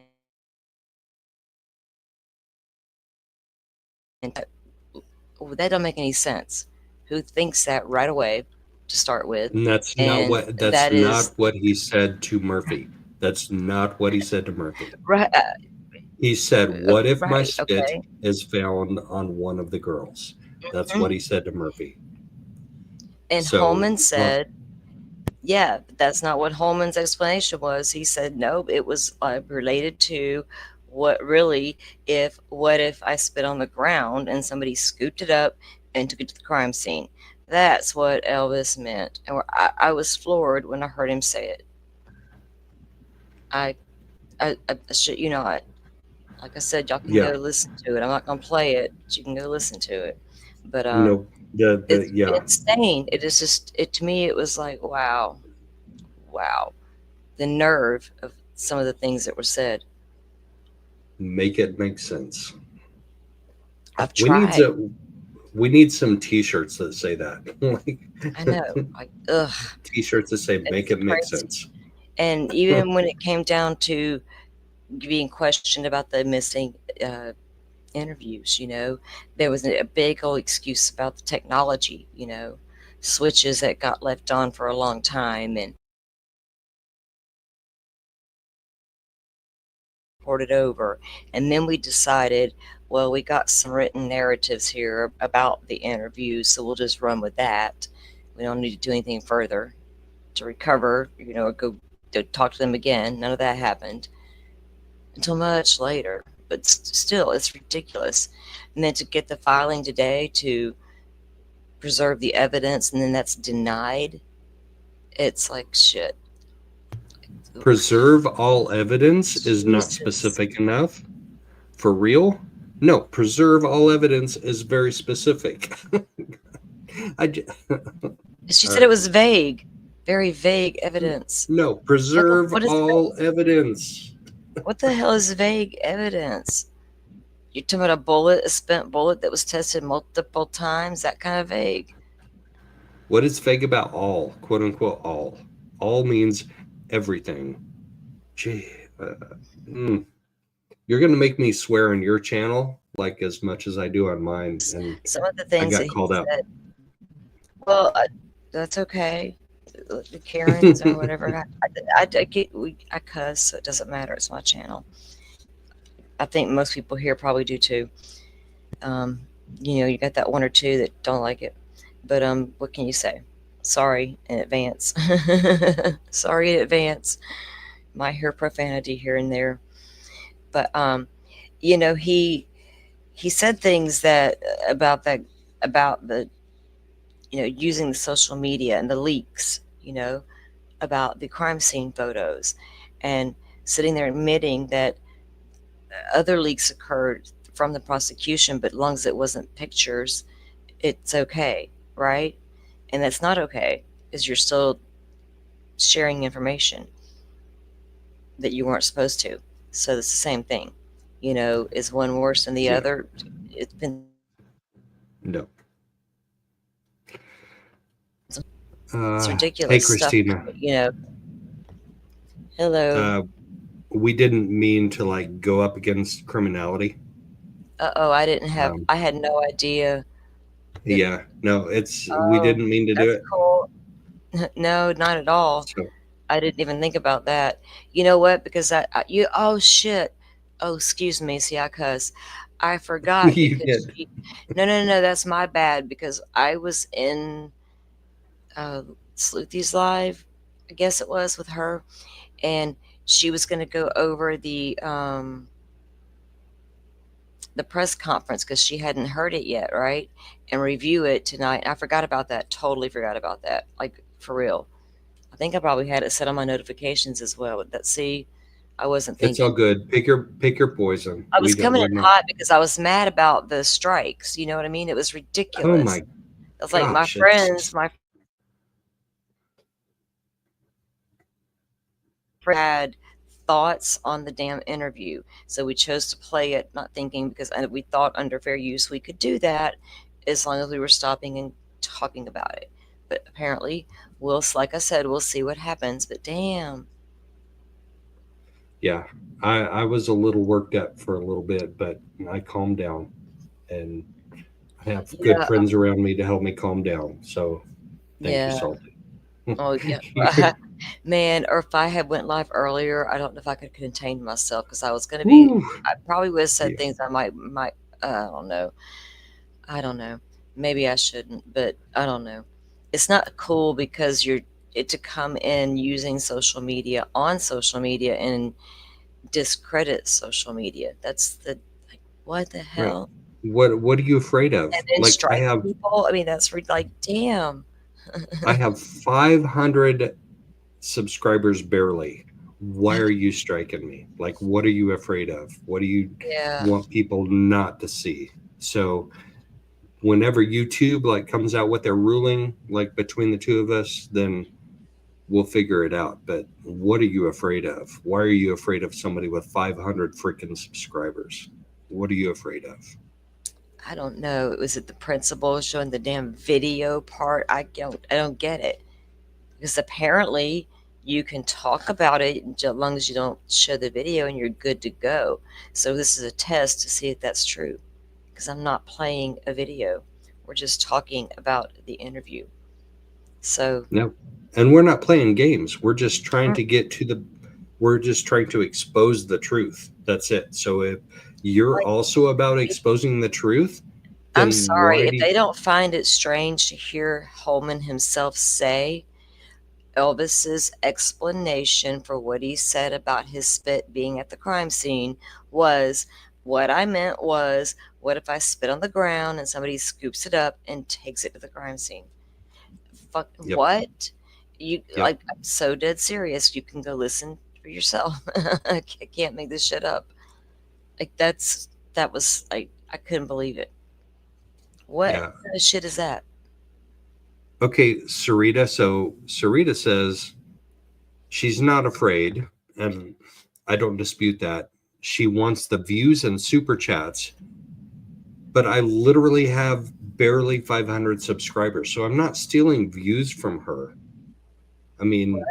well, that don't make any sense. Who thinks that right away to start with? And that's not And what that is he said to Murphy. That's not what he said to Murphy. right. He said, "What if my Right. spit Okay. is found on one of the girls?" That's Mhm. what he said to Murphy. And So, Holman said, yeah, but that's not what Holman's explanation was. He said, nope, it was related to what if I spit on the ground and somebody scooped it up and took it to the crime scene? That's what Elvis meant. And I was floored when I heard him say it. I, I should, like I said, y'all can go yeah, listen to it. I'm not going to play it, but you can go listen to it. But, no, it's yeah, insane. It is just, to me, it was like, wow, wow. The nerve of some of the things that were said. make it make sense. I've We need tried. to, we need some T-shirts that say that, like I know. Like, ugh, T-shirts that say "Make it's it make crazy. sense." And even when it came down to being questioned about the missing interviews, there was a big old excuse about the technology, switches that got left on for a long time and ported over. And then we decided, well, we got some written narratives here about the interviews, so we'll just run with that. We don't need to do anything further to recover, or go to talk to them again. None of that happened until much later. But still, it's ridiculous. And then to get the filing today to preserve the evidence and then that's denied, it's like shit. Preserve all evidence is not Jesus. specific enough. For real? No, preserve all evidence is very specific. I j- She all said it right. was vague, very vague evidence. No, What the, preserve what is all evidence. what the hell is vague evidence? You're talking about a bullet, a spent bullet that was tested multiple times, that kind of vague. What is vague about all? "Quote unquote all." All means everything. Gee, mm. You're gonna make me swear on your channel like as much as I do on mine, and Some of the I things that got he called out. said, well, that's okay. The Karens or whatever. I get I cuss, so it doesn't matter. It's my channel. I think most people here probably do too. Um, you got that one or two that don't like it, but what can you say? Sorry in advance. Sorry in advance. Might hear profanity here and there, but he said things that about the using the social media and the leaks, about the crime scene photos, and sitting there admitting that other leaks occurred from the prosecution, but as long as it wasn't pictures, it's okay, right? And that's not okay, because you're still sharing information that you weren't supposed to. So it's the same thing. Is one worse than the Yeah. other? It's been No. it's Hey, ridiculous stuff. Christina. Hello. Uh, we didn't mean to like go up against criminality. Uh-oh, Um, I had no idea that. yeah, no, we Oh, didn't mean to do that's it. cool. No, not at all. So I didn't even think about that. You know what? Because oh shit. Oh, excuse me. See, I cuss. I forgot you because did. no, no, no, that's my bad because I was in uh, Sleuthy's live, I guess it was with her, and she was going to go over the the press conference because she hadn't heard it yet, right? And review it tonight. I forgot about that. Totally forgot about that. Like for real. I think I probably had it set on my notifications as well. That see, I wasn't It's all thinking. good. Pick your poison. I was coming We're in not. hot because I was mad about the strikes. You know what I mean? It was Oh ridiculous. my It was like gosh, it's my had thoughts on the damn interview. So we chose to play it, not thinking because we thought under fair use we could do that as long as we were stopping and talking about it. But apparently, like I said, we'll see what happens. But damn, yeah. I was a little worked up for a little bit, but I calmed down, and I have good yeah, friends around me to help me calm down. So thank you, yeah. Salty. Oh yeah, man. Or if I had went live earlier, I don't know if I could contain myself because I was going to be. Woo. I probably would have said Yeah. things I might. I don't know. I don't know. Maybe I shouldn't, but I don't know. It's not cool because you're it to come in using social media on social media and discredit social media. That's the like what the Right. hell? What are you afraid of? And then Like strike people. I mean, that's like damn. I have 500 subscribers barely. Why are you striking me? Like, what are you afraid of? What do you Yeah, want people not to see? So whenever YouTube like comes out with their ruling, like between the two of us, then we'll figure it out. But what are you afraid of? Why are you afraid of somebody with 500 freaking subscribers? What are you afraid of? I don't know. Was it the principal showing the damn video part? I don't get it because apparently you can talk about it as long as you don't show the video and you're good to go. So this is a test to see if that's true because I'm not playing a video. We're just talking about the interview. So, No. And we're not playing games. We're just trying mm, to get to the we're just trying to expose the truth. That's it. So if you're like, also about exposing the truth, I'm then sorry why if do they don't find it strange to hear Holman himself say Elvis's explanation for what he said about his spit being at the crime scene was, "What I meant was, what if I spit on the ground and somebody scoops it up and takes it to the crime scene?" Fuck, Yep. what? You Yep. like, I'm so dead serious. You can go listen for yourself. I can't make this shit up. Like that was like I couldn't believe it. What Yeah. kind of shit is that? Okay, Sarita. So Sarita says she's not afraid, and I don't dispute that. She wants the views and super chats, but I literally have barely 500 subscribers. So I'm not stealing views from her. I mean,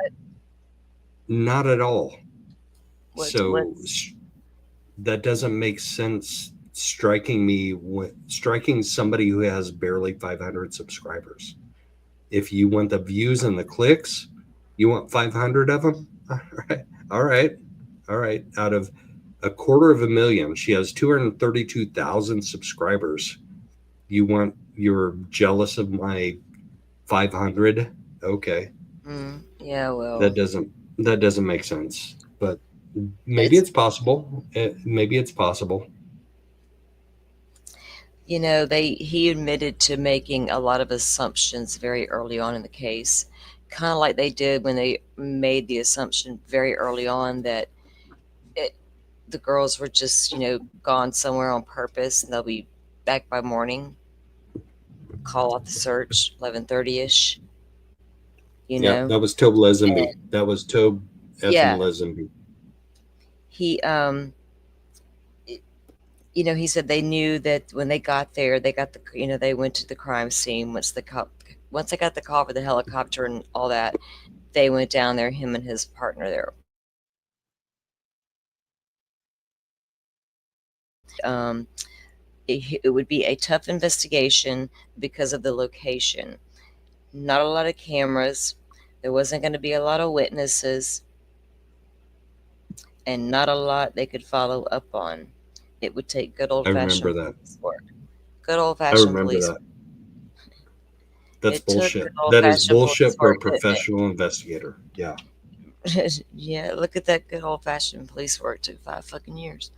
not at all. What So that doesn't make sense striking somebody who has barely 500 subscribers. If you want the views and the clicks, you want 500 of them. All right. All right. All right. Out of a quarter of a million, she has 232,000 subscribers. You're jealous of my 500. Okay. yeah, That well, doesn't that doesn't make sense. But maybe it's it's possible. Maybe it's possible. he admitted to making a lot of assumptions very early on in the case, kind of like they did when they made the assumption very early on that it, the girls were just, gone somewhere on purpose and they'll be back by morning, call off the search 11:30ish, you Yeah, know. that was Tobe And Lesenby. That was Tobe effing yeah, Lesenby. he he said they knew that when they got there, they got they went to the crime scene once they got the call for the helicopter and all that, they went down there, him and his partner there. Um, it would be a tough investigation because of the location. Not a lot of cameras. There wasn't going to be a lot of witnesses, and not a lot they could follow up on. It would take good I old remember fashioned that. police work. Good old I fashioned remember police. that. That's It took good bullshit. old That is fashioned bullshit police for a work, didn't it? professional investigator. Yeah. Yeah, look at that good old fashioned police work. Took 5 fucking years.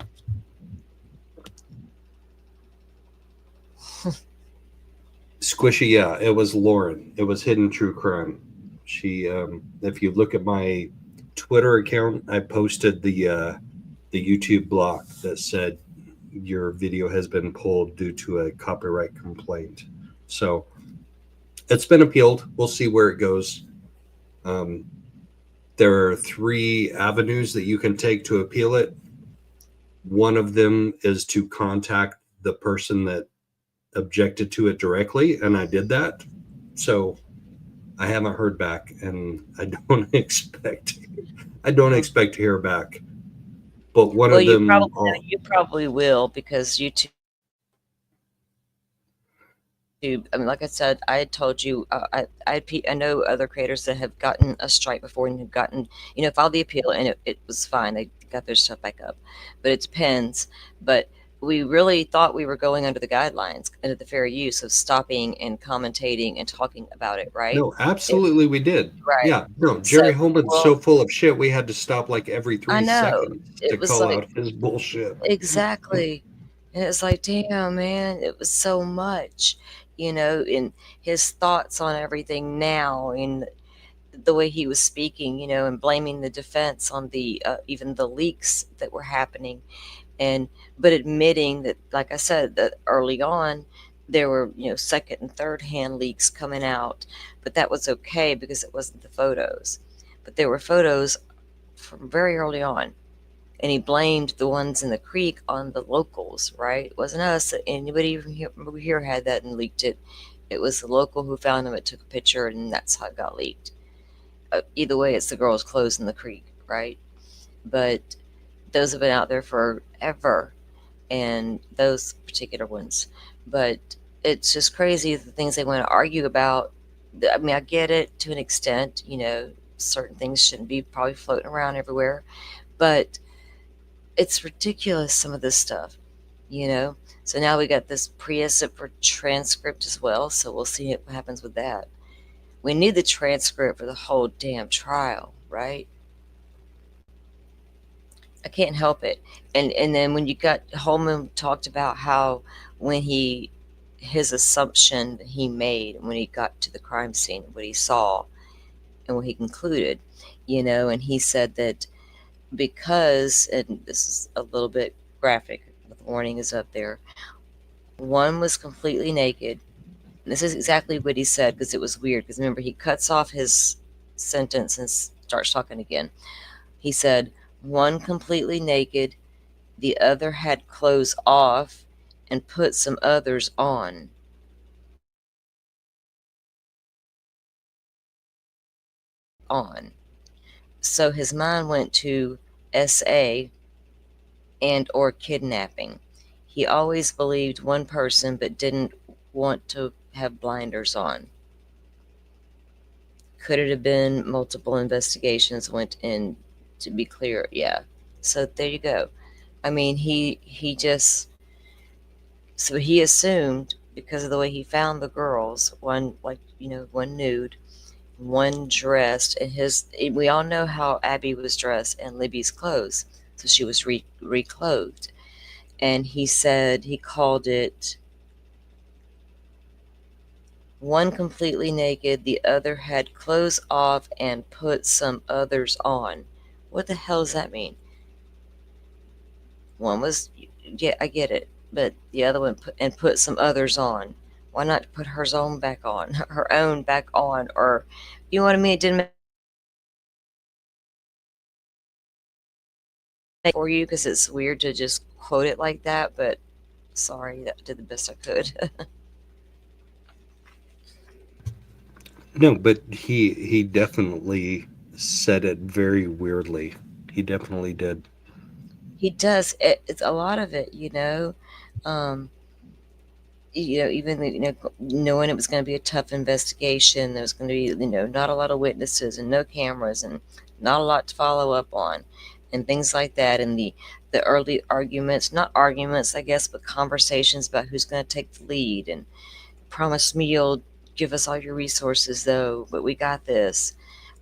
Squishy, yeah, it was Lauren. It was Hidden True Crime. She, if you look at my Twitter account, I posted the YouTube block that said your video has been pulled due to a copyright complaint. So it's been appealed. We'll see where it goes. Um, there are three avenues that you can take to appeal it. One of them is to contact the person that objected to it directly, and I did that. So I haven't heard back, and I don't Mm. expect to hear back. But one Well, of them, oh, you probably will because YouTube. I mean, like I said, I had told you, I know other creators that have gotten a strike before and have gotten, filed the appeal, and it was fine. They got their stuff back up, but it depends. But we really thought we were going under the guidelines, under the fair use of stopping and commentating and talking about it, right? no, It, absolutely, we did. right. Yeah, no, So, Jerry Holeman's well, so full of shit. We had to stop like every I three know seconds to it was call like out his bullshit. exactly, and it's like, damn, man, it was so much, and his thoughts on everything now, and the way he was speaking, and blaming the defense on the even the leaks that were happening, and but admitting that, like I said, that early on there were second and third hand leaks coming out, but that was okay because it wasn't the photos, but there were photos from very early on, and he blamed the ones in the creek on the locals, right? It wasn't us. Anybody from here had that and leaked it. It was the local who found them. It took a picture, and that's how it got leaked. Either way, it's the girl's clothes in the creek, right? But those have been out there forever, and those particular ones. But it's just crazy the things they want to argue about. I mean, I get it to an extent. Certain things shouldn't be probably floating around everywhere, but it's ridiculous, some of this stuff, you know? So now we got this pre-essay for transcript as well, so we'll see what happens with that. We need the transcript for the whole damn trial, right? I can't help it. And then when you got Holman talked about how when he his assumption that he made when he got to the crime scene, what he saw and what he concluded, and he said that because, and this is a little bit graphic, the warning is up there, one was completely naked. This is exactly what he said because it was weird. Because remember, he cuts off his sentence and starts talking again. He said, one completely naked, the other had clothes off and put some others on. So his mind went to SA and or kidnapping. He always believed one person but didn't want to have blinders on. Could it have been multiple investigations went in, to be clear? Yeah. So there you go. I mean, he just, so he assumed because of the way he found the girls, one like one nude, one dressed, and we all know how Abby was dressed and Libby's clothes, so she was reclothed, and he said he called it one completely naked, the other had clothes off and put some others on. What the hell does that mean? One was, yeah, I get it, but the other one put some others on. Why not put her own back on, her own back on, or you know what I mean? It didn't make for you because it's weird to just quote it like that. But sorry, that did the best I could. No, but he definitely said it very weirdly. He definitely did. He does. It's a lot of it, Um, even knowing it was going to be a tough investigation, there was going to be not a lot of witnesses and no cameras and not a lot to follow up on, and things like that, and the early arguments, not arguments, I guess, but conversations about who's going to take the lead, and promise me you'll give us all your resources though, but we got this,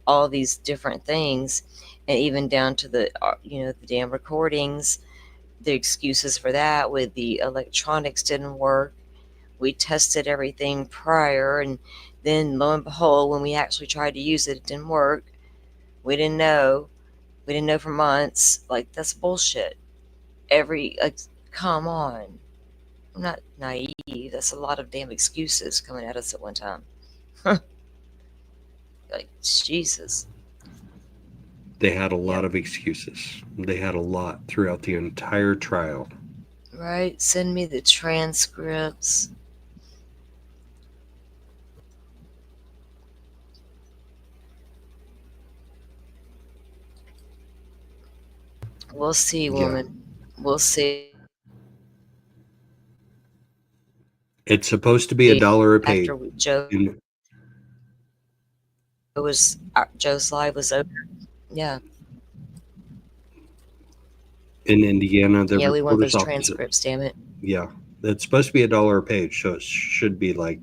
all these different things, and even down to the the damn recordings, the excuses for that with the electronics didn't work, We tested everything prior, and then lo and behold, when we actually tried to use it, it didn't work. We didn't know. We didn't know for months. Like, that's bullshit. Like, come on. I'm not naive. That's a lot of damn excuses coming at us at one time. Like, Jesus. They had a lot Yep. of excuses. They had a lot throughout the entire trial. Right? Send me the transcripts. We'll see, Yeah. woman. We'll see. It's supposed to be $1 a page. After In, Joe's live was over. Yeah. in Indiana, the Yeah, we want reporter's those office. transcripts, damn it. Yeah. It's supposed to be $1 a page, so it should be like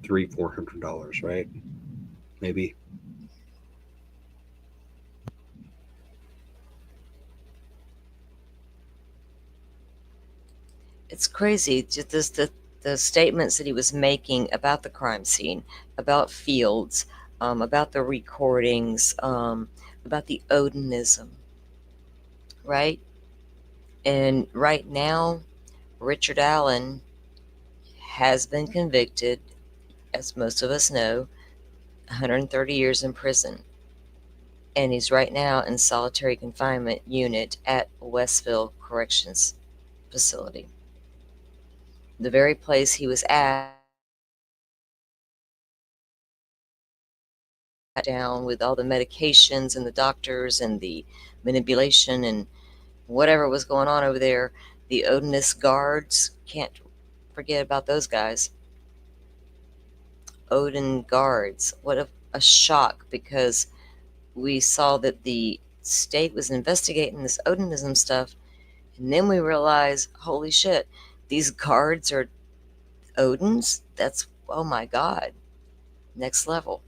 $300-$400, right? Maybe. It's crazy. Just the statements that he was making about the crime scene, about Fields, about the recordings, about the Odinism, right? And right now, Richard Allen has been convicted, as most of us know, 130 years in prison. And he's right now in solitary confinement unit at Westville Corrections facility. The very place he was at down with all the medications and the doctors and the manipulation and whatever was going on over there. The Odinist guards, can't forget about those guys. Odin guards. What a shock, because we saw that the state was investigating this Odinism stuff, and then we realized, holy shit, these guards are Odins? That's, oh my god, next level.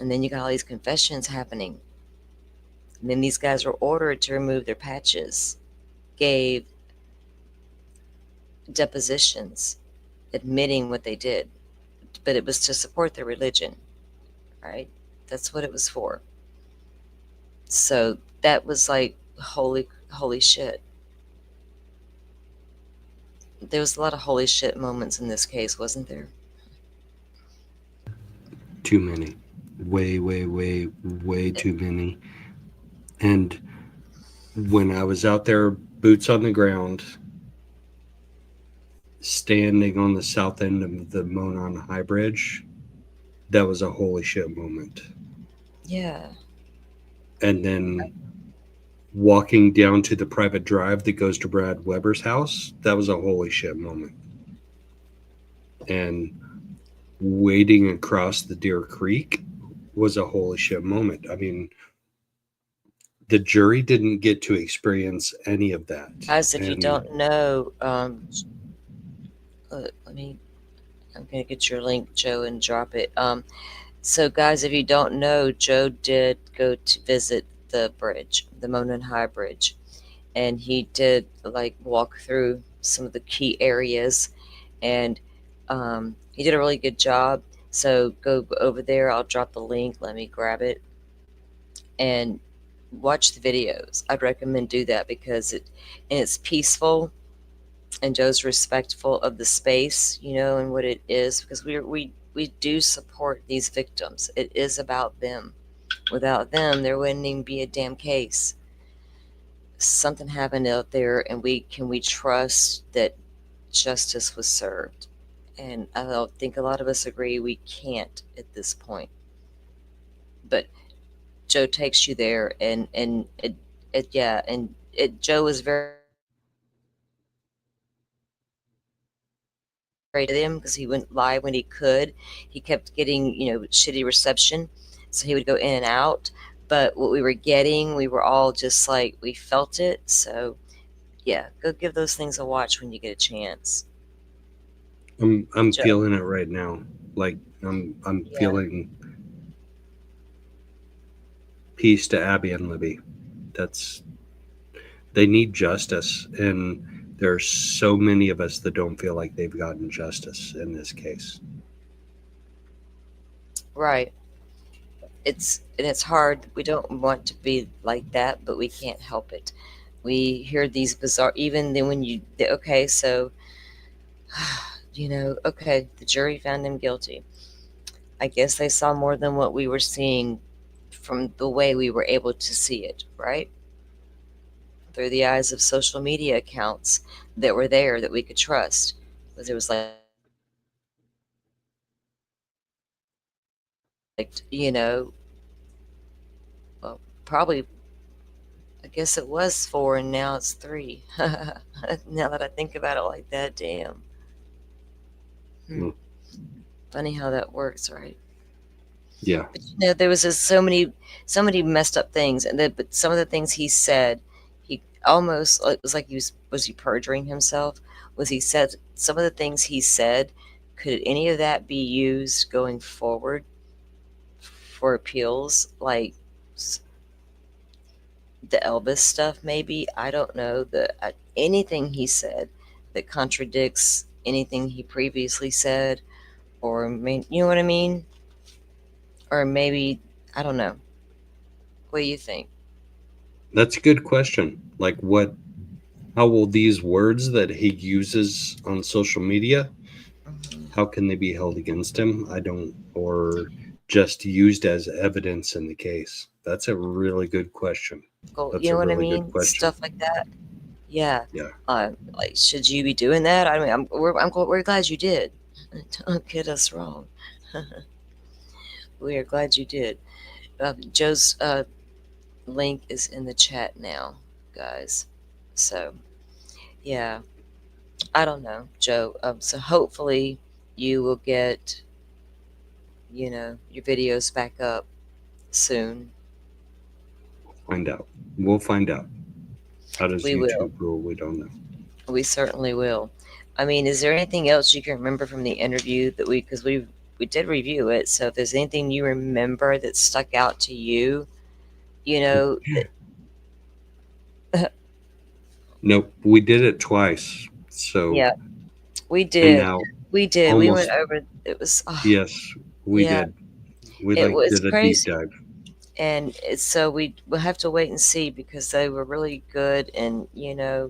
And then you got all these confessions happening. And then these guys were ordered to remove their patches, gave depositions admitting what they did, but it was to support their religion, right? That's what it was for. So that was like, holy shit. There was a lot of holy shit moments in this case, wasn't there? Too many. Way, way, way, way too many. And when I was out there, boots on the ground, standing on the south end of the Monon High Bridge, that was a holy shit moment. Yeah. And then walking down to the private drive that goes to Brad Weber's house, that was a holy shit moment. And wading across the Deer Creek was a holy shit moment. I mean, the jury didn't get to experience any of that. Guys, if you And don't know, let me, I'm going to get your link, Joe, and drop it. So, guys, if you don't know, Joe did go to visit the bridge, the Monon High Bridge, and he did like walk through some of the key areas, and he did a really good job. So, go over there. I'll drop the link. Let me grab it and watch the videos. I'd recommend do that because it's peaceful, and Joe's respectful of the space, and what it is, because we do support these victims. It is about them. Without them, there wouldn't even be a damn case. Something happened out there, and we trust that justice was served. And I don't think a lot of us agree we can't at this point. But Joe takes you there, and yeah, and Joe was very afraid of him because he wouldn't lie when he could. He kept getting, shitty reception, so he would go in and out. But what we were getting, we were all just like, we felt it. So yeah, go give those things a watch when you get a chance. I'm Joe. feeling it right now. Like I'm Yeah. feeling peace to Abby and Libby. That's, they need justice, and There's so many of us that don't feel like they've gotten justice in this case. Right. It's hard. We don't want to be like that, but we can't help it. We hear these bizarre, even then when okay, so, okay, the jury found him guilty. I guess they saw more than what we were seeing from the way we were able to see it, right? Through the eyes of social media accounts that were there that we could trust. Because it was like, well, probably, I guess it was four and now it's three. Now that I think about it like that, damn. Hmm. Mm, Funny how that works, right? yeah. But there was just so many messed up things, but some of the things he said, he almost, it was like was he perjuring himself? Was he said some of the things he said? Could any of that be used going forward for appeals, like s- the Elvis stuff? Maybe, I don't know, the anything he said that contradicts anything he previously said, or you know what I mean? Or maybe, I don't know. What do you think? That's a good question. Like, how will these words that he uses on social media, Mhm. how can they be held against him? I don't, or just used as evidence in the case? That's a really good question. Go, That's you a know what I really good mean? question. Stuff like that. Yeah. Yeah. Like, should you be doing that? I mean, we're glad you did. Don't get us wrong. We are glad you did. Joe's link is in the chat now, guys. So, yeah, I don't know, Joe. So hopefully you will get, your videos back up soon. Find out. We'll find out. How does We will. YouTube rule? We don't know. We certainly will. I mean, is there anything else you can remember from the interview that because we did review it. So if there's anything you remember that stuck out to you, that Nope. We did it twice. So, yeah, we and did. now We did. We went almost, over. It was yes, we yeah, did. We it like was did a deep crazy. dive. And so we'll have to wait and see because they were really good, and yeah,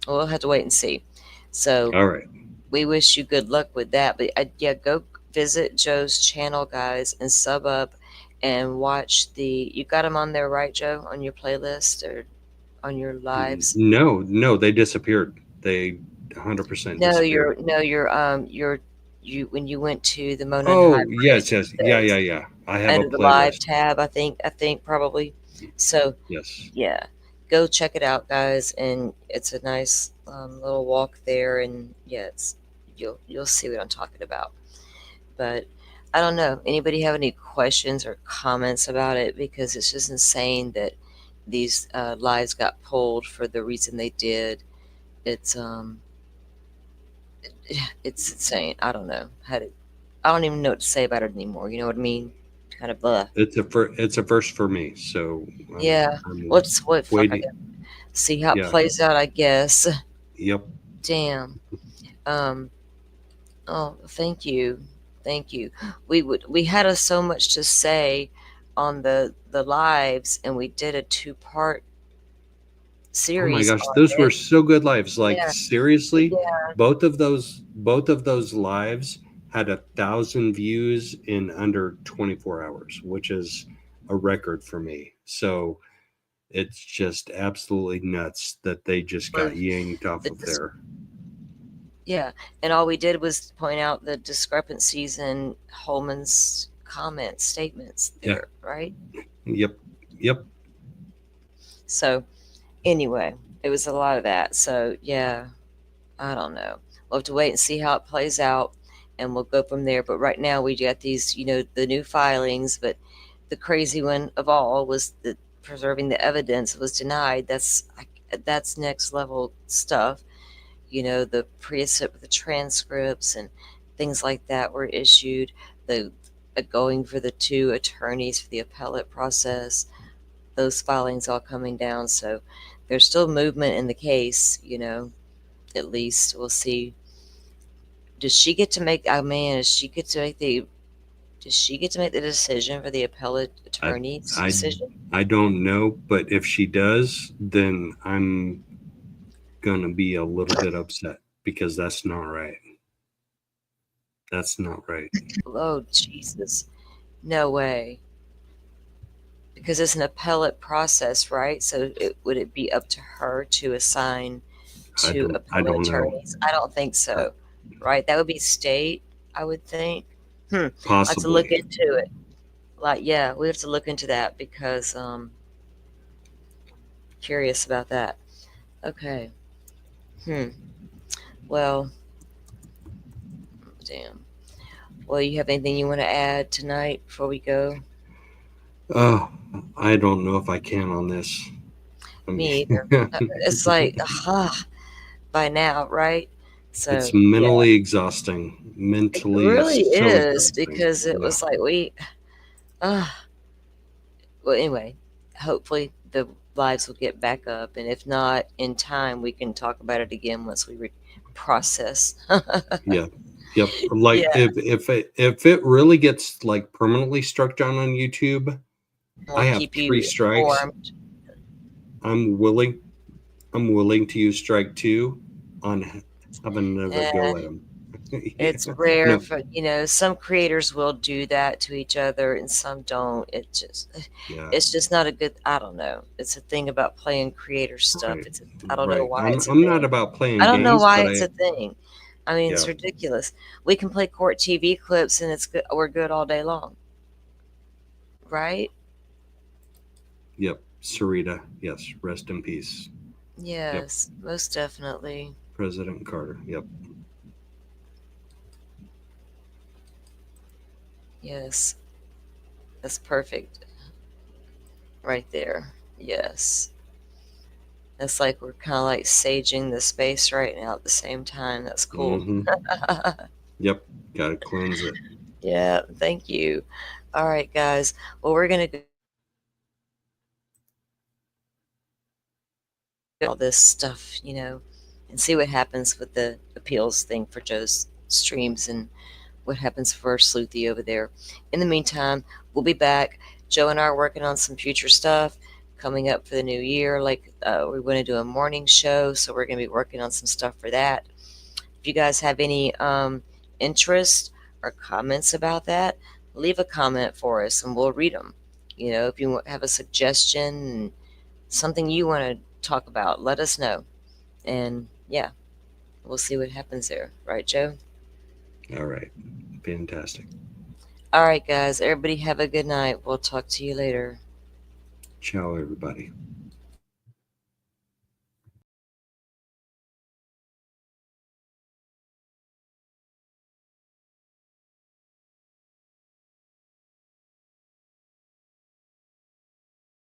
we'll have to wait and see. So All right. we wish you good luck with that. But yeah, go visit Joe's channel, guys, and sub up and watch the. You got them on there, right, Joe, on your playlist or on your lives? No, no, they disappeared. They 100% No, disappeared. you when you went to the Monon High Oh, Bridge, yes, yes. Yeah, yeah, yeah. I have a under the live playlist. tab, I think probably. So Yes. yeah, go check it out, guys, and it's a nice little walk there, and yeah, you'll see what I'm talking about. But I don't know. Anybody have any questions or comments about it? Because it's just insane that these lives got pulled for the reason they did. It's it's insane. I don't know how to. I don't even know what to say about it anymore. You know what I mean? Kind of blah. It's a first for me. So Yeah. I'm What's what? Fuck. I waiting. gotta see how it Yeah. plays out. I guess. Yep. Damn. Um. Oh, thank you, thank you. We had so much to say on the lives, and we did a two-part Oh my series gosh, on those were it. so good lives. Like Yeah, seriously, yeah. both of those lives had 1,000 views in under 24 hours, which is a record for me. So it's just absolutely nuts that they just got Was yanked off the of there. yeah, and all we did was point out the discrepancies in Holman's comments, statements Yeah. there, right? Yep. Yep. So anyway, it was a lot of that. So yeah, I don't know. We'll have to wait and see how it plays out, and we'll go from there. But right now, we got these, the new filings. But the crazy one of all was that preserving the evidence was denied. That's next level stuff. The precept, the transcripts, and things like that were issued. The going for the two attorneys for the appellate process. Those filings all coming down. So there's still movement in the case, at least we'll see. Does she get to make, oh man, does she get to make the decision for the appellate I attorney's I decision? I don't know, but if she does, then I'm gonna be a little bit upset because that's not right. That's not right. Oh, Jesus. No way. Because it's an appellate process, right? So would it be up to her to assign to I appellate don't know. attorneys? I don't think Uh, so, right? That would be state, I would think. I have to look Possibly. into it. Like, yeah, we have to look into that because curious about that. Okay. Hmm. Well, damn. Well, you have anything you want to add tonight before we go? Oh, I don't know if I can on this. I mean, Me either. It's like, by now, right? it's So, yeah, mentally exhausting. it Mentally really so is exhausting. because it Yeah. was like uh, well, anyway, hopefully the lives will get back up. And if not, in time, we can talk about it again once we process. Yeah. Yep. Like Yeah, if it really gets like permanently struck down on YouTube, I we'll have keep 3 you strikes. informed. I'm willing I'm willing to use strike 2 on having another go at And him. it's Yeah. rare No. for, some creators will do that to each other and some don't. Yeah. It's just not a good, I don't know. It's a thing about playing creator stuff. Right. I don't know Right. why it's a I'm not thing. about I playing don't know games, why but it's a thing. I mean, it's yeah. ridiculous. We can play court TV clips and it's good. We're good all day long, right? Yep. Sarita. Yes. Rest in peace. Yep. Yes, most definitely. President Carter. Yep. Yes, that's perfect right there. Yes. It's like we're kind of like saging the space right now at the same time. That's cool. Mm-hmm. Yep. Gotta cleanse it. Yeah, thank you. All right, guys. Well, we're going to go all this stuff, and see what happens with the appeals thing for Joe's streams and what happens for Sleuthy over there. In the meantime, we'll be back. Joe and I are working on some future stuff coming up for the new year. Like, we're going to do a morning show, so we're going to be working on some stuff for that. If you guys have any interest or comments about that, leave a comment for us and we'll read them. If you have a suggestion, something you want to talk about, let us know. And yeah, we'll see what happens there. Right, Joe? All right. Fantastic. All right, guys. Everybody have a good night. We'll talk to you later. Ciao, everybody.